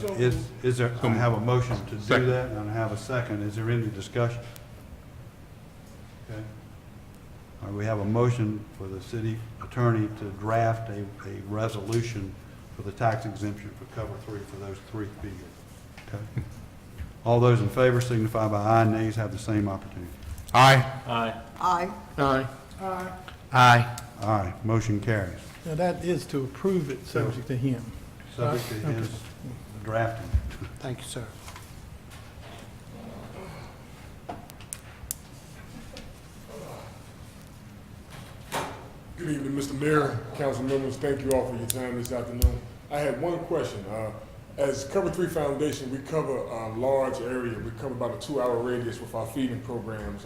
Is there, I have a motion to do Second. that, and I have a second. Is there any discussion? Okay. All right, we have a motion for the city attorney to draft a resolution for the tax exemption for Cover 3 for those 3 vehicles. Okay. All those in favor signify by aye. Nays have the same opportunity. Aye. Aye. Aye. Aye. Aye. Aye. Motion carries. Now, that is to approve it, subject to him. Subject to Okay. his drafting. Thank you, sir. Good evening, Mr. Mayor, council members. Thank you all for your time this afternoon. I had one question. As Cover 3 Foundation, we cover a large area. We cover about a 2-hour radius with our feeding programs.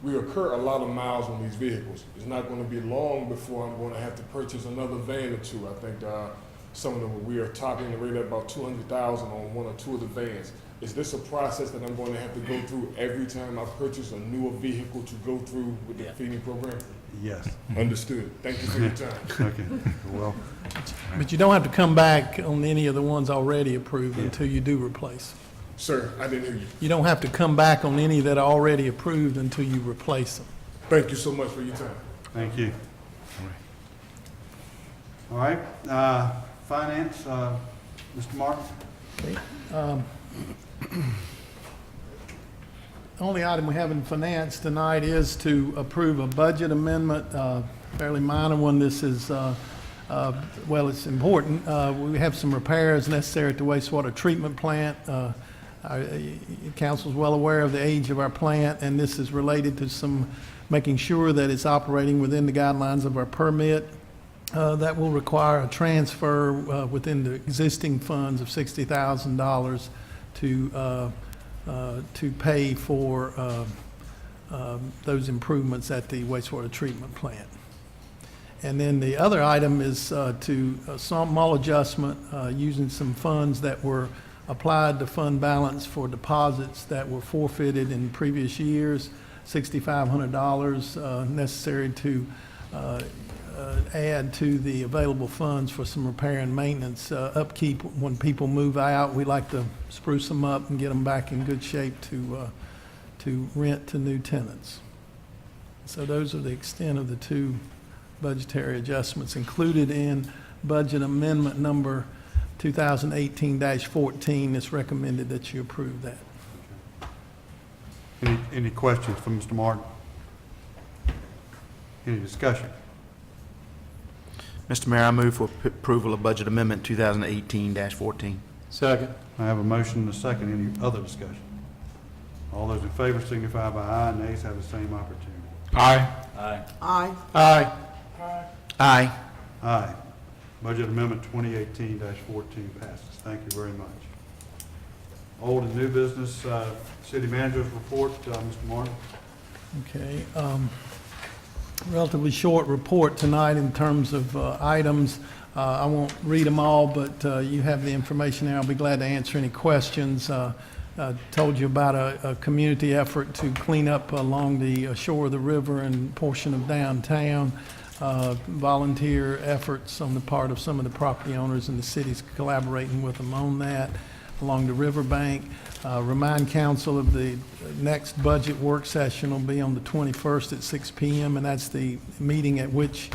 We occur a lot of miles on these vehicles. It's not going to be long before I'm going to have to purchase another van or two. I think some of them, we are topping the rate at about $200,000 on 1 or 2 of the vans. Is this a process that I'm going to have to go through every time I purchase a newer vehicle to go through with the feeding program? Yes. Understood. Thank you for your time. Okay. Well, But you don't have to come back on any of the ones already approved until you do replace. Sir, I didn't hear you. You don't have to come back on any that are already approved until you replace them. Thank you so much for your time. thank you. All right. Finance, Mr. Martin? Only item we have in finance tonight is to approve a budget amendment, fairly minor one. This is, well, it's important. We have some repairs necessary at the wastewater treatment plant. Council's well aware of the age of our plant, and this is related to some, making sure that it's operating within the guidelines of our permit. That will require a transfer within the existing funds of $60,000 to pay for those improvements at the wastewater treatment plant. And then the other item is to a small adjustment using some funds that were applied to fund balance for deposits that were forfeited in previous years, $6,500 necessary to add to the available funds for some repair and maintenance upkeep. When people move out, we like to spruce them up and get them back in good shape to rent to new tenants. So those are the extent of the 2 budgetary adjustments included in budget amendment number 2018-14. It's recommended that you approve that. Any questions from Mr. Martin? Any discussion? Mr. Mayor, I move for approval of budget amendment 2018-14. Second. I have a motion and a second. Any other discussion? All those in favor signify by aye. Nays have the same opportunity. Aye. Aye. Aye. Aye. Aye. Aye. Budget amendment 2018-14 passes. Thank you very much. Old and new business, city manager's report, Mr. Martin. Okay. Relatively short report tonight in terms of items. I won't read them all, but you have the information there. I'll be glad to answer any questions. I told you about a community effort to clean up along the shore of the river and portion of downtown. Volunteer efforts on the part of some of the property owners, and the city's collaborating with them on that along the riverbank. Remind council of the next budget work session will be on the 21st at 6 p.m. and that's the meeting at which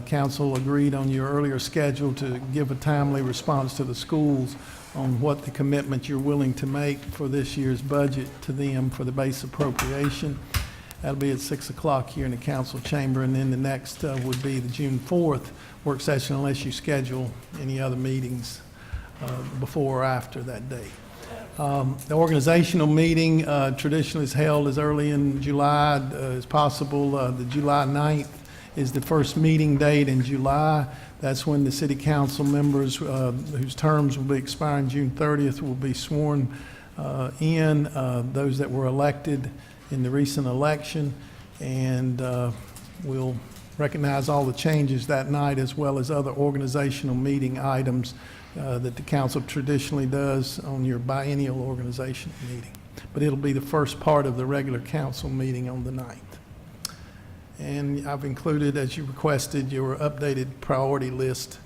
council agreed on your earlier schedule to give a timely response to the schools on what the commitment you're willing to make for this year's budget to them for the base appropriation. That'll be at 6 o'clock here in the council chamber, and then the next would be the June 4th work session, unless you schedule any other meetings before or after that date. The organizational meeting traditionally is held as early in July as possible. The July 9th is the first meeting date in July. That's when the city council members whose terms will be expiring June 30th will be sworn in, those that were elected in the recent election, and we'll recognize all the changes that night, as well as other organizational meeting items that the council traditionally does on your biennial organization meeting. But it'll be the first part of the regular council meeting on the 9th. And I've included, as you requested, your updated priority list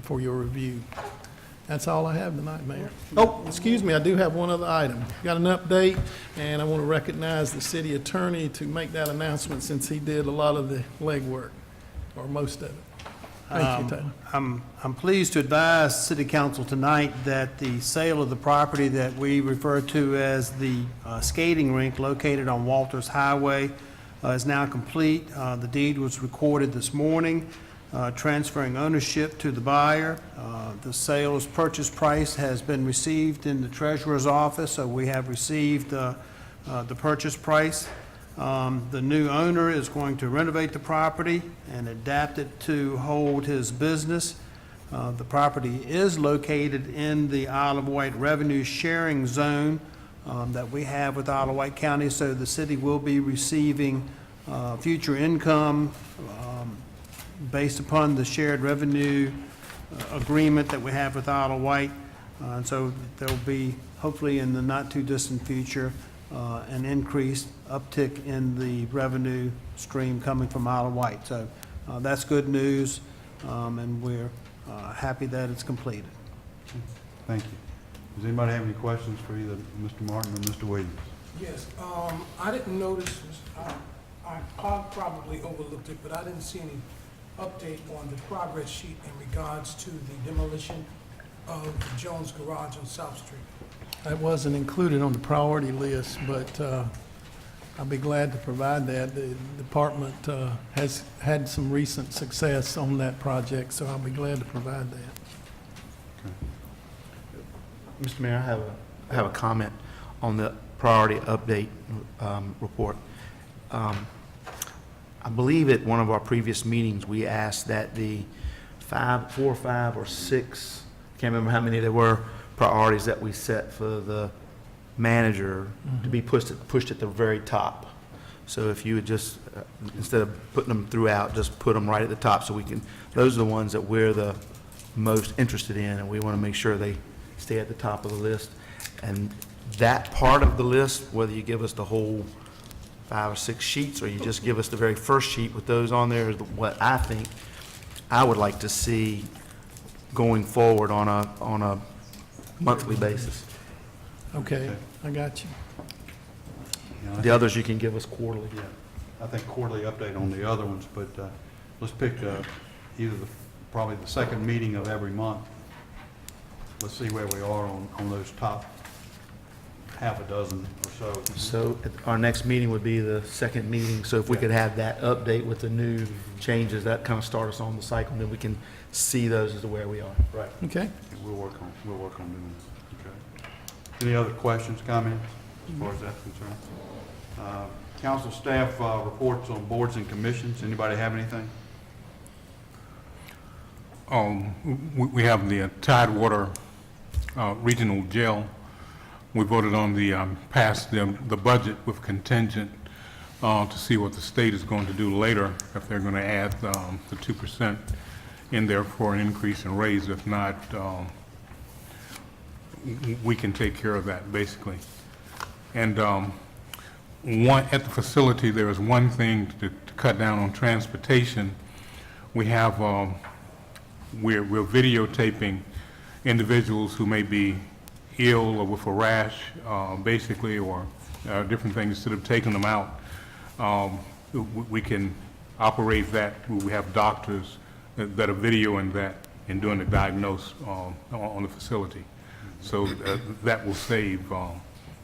for your review. That's all I have tonight, Mayor. Oh, excuse me, I do have one other item. Got an update, and I want to recognize the city attorney to make that announcement, since he did a lot of the legwork, or most of it. Thank you, Taylor. I'm pleased to advise City Council tonight that the sale of the property that we refer to as the skating rink located on Walters Highway is now complete. The deed was recorded this morning, transferring ownership to the buyer. The sales purchase price has been received in the treasurer's office, so we have received the purchase price. The new owner is going to renovate the property and adapt it to hold his business. The property is located in the Isle of Wight revenue sharing zone that we have with Isle of Wight County, so the city will be receiving future income based upon the shared revenue agreement that we have with Isle of Wight. And so there will be, hopefully in the not-too-distant future, an increased uptick in the revenue stream coming from Isle of Wight. So that's good news, and we're happy that it's completed. Thank you. Does anybody have any questions for either Mr. Martin or Mr. Williams? Yes, I didn't notice, I probably overlooked it, but I didn't see any update on the progress sheet in regards to the demolition of the Jones Garage on South Street. That wasn't included on the priority list, but I'll be glad to provide that. The department has had some recent success on that project, so I'll be glad to provide that. Mr. Mayor, I have a comment on the priority update report. I believe at one of our previous meetings, we asked that the 4, 5, or 6, can't remember how many there were, priorities that we set for the manager to be pushed at the very top. So if you would just, instead of putting them throughout, just put them right at the top, so we can, those are the ones that we're the most interested in, and we want to make sure they stay at the top of the list. And that part of the list, whether you give us the whole 5 or 6 sheets, or you just give us the very first sheet with those on there, is what I think I would like to see going forward on a monthly basis. Okay, I got you. Yeah, The others you can give us quarterly. Yeah, I think quarterly update on the other ones, but let's pick either probably the second meeting of every month. Let's see where we are on those top half a dozen or so. So our next meeting would be the second meeting, so if we could have that update with the new changes, that kind of start us on the cycle, and then we can see those as to where we are. Right. Okay. We'll work on doing that. Okay. Any other questions, comments, as far as that's concerned? Council staff reports on boards and commissions. Anybody have anything? We have the Tidewater Regional Jail. We voted on passed the budget with contingent to see what the state is going to do later, if they're going to add the 2% in there for an increase in raise. If not, we can take care of that, basically. And at the facility, there is one thing to cut down on transportation. We have, we're videotaping individuals who may be ill or with a rash, basically, or different things. Instead of taking them out, we can operate that. We have doctors that are videoing that in doing the diagnose on the facility. So that will save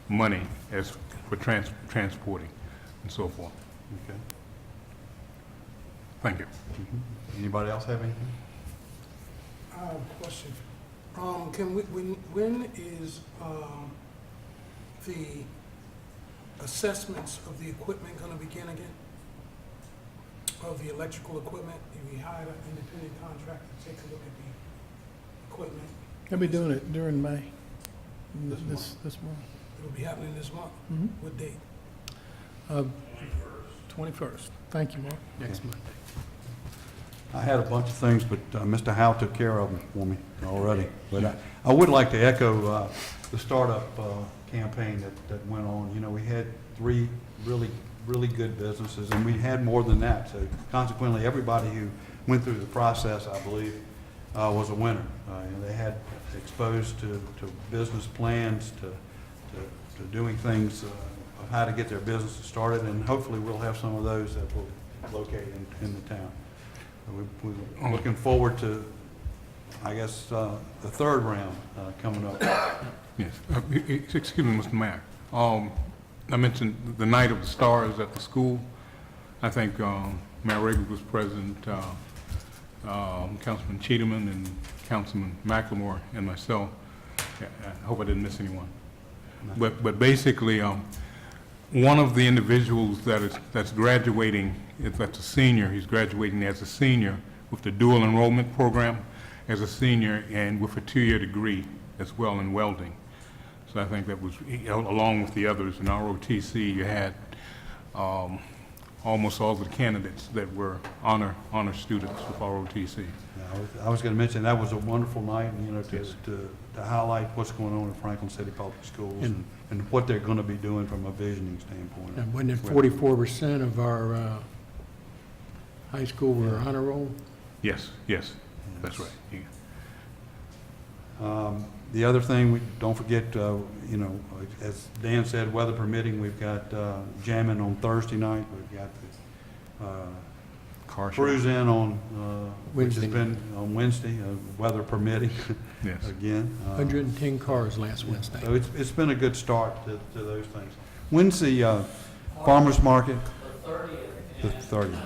money as for transporting and so forth. Okay. Thank you. Anybody else have anything? I have a question. Can we, when is the assessments of the equipment gonna begin again? Of the electrical equipment? We hired an independent contractor to take a look at the equipment. They'll be doing it during May, this month. It'll be happening this month. Mhm. What date? 21st. Thank you, Mark. Next Monday. I had a bunch of things, but Mr. Howe took care of them for me already. But I would like to echo the startup campaign that went on. You know, we had 3 really good businesses, and we had more than that. So consequently, everybody who went through the process, I believe, was a winner. And they had exposed to business plans, to doing things of how to get their businesses started, and hopefully we'll have some of those that will locate in the town. We're looking forward to, I guess, the 3rd round coming up. Yes. Excuse me, Mr. Mayor. I mentioned the Night of the Stars at the school. I think Mayor Rabel was present, Councilman Cheatham and Councilman McLemore and myself. I hope I didn't miss anyone. No. But basically, one of the individuals that's graduating, that's a senior, he's graduating as a senior with the dual enrollment program as a senior and with a 2-year degree as well in welding. So I think that was, along with the others in ROTC, you had almost all the candidates that were honor students with ROTC. Yeah, I was going to mention that was a wonderful night, and, you know, to highlight what's going on in Franklin City Public Schools and what they're going to be doing from a visioning standpoint. And wasn't it 44% of our high school were honor roll? Yes, that's right. Yeah. The other thing, don't forget, you know, as Dan said, weather permitting, we've got jamming on Thursday night. We've got the cruise in on which has been on Wednesday, weather permitting. Yes. Again. 110 cars last Wednesday. So it's been a good start to those things. When's the farmers market? The 30th. The 30th.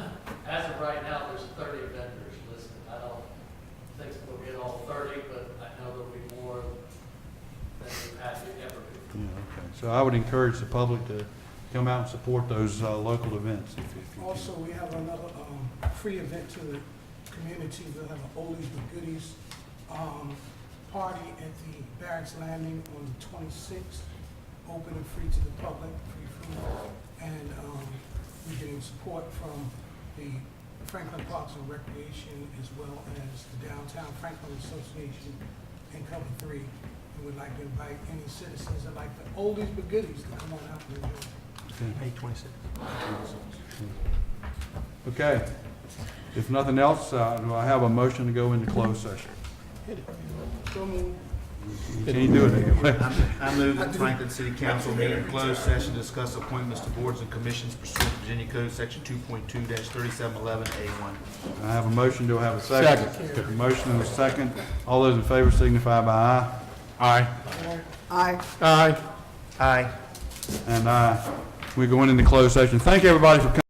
As of right now, there's 30 vendors listed. I don't think we'll get all 30, but I know there'll be more than we've had ever before. Yeah, okay. So I would encourage the public to come out and support those local events. If you Also, can. we have another free event to the community. We'll have an oldies but goodies party at the Barracks Landing on the 26th, open and free to the public, free food. And we're getting support from the Franklin Parks and Recreation as well as the Downtown Franklin Association and Cover 3. And we'd like to invite any citizens that like the oldies but goodies to come on out and enjoy. May 26th. Okay. If nothing else, do I have a motion to go into closed session? So moved. You can't do it anyway. I move that Franklin City Council meet in closed session to discuss appointments to boards and commissions pursuant to Virginia Code Section 2.2-3711A1. I have a motion. Do I have a second? A motion and a second. All those in favor signify by aye. Aye. Aye. Aye. Aye. And aye. We're going into closed session. Thank you, everybody, for coming.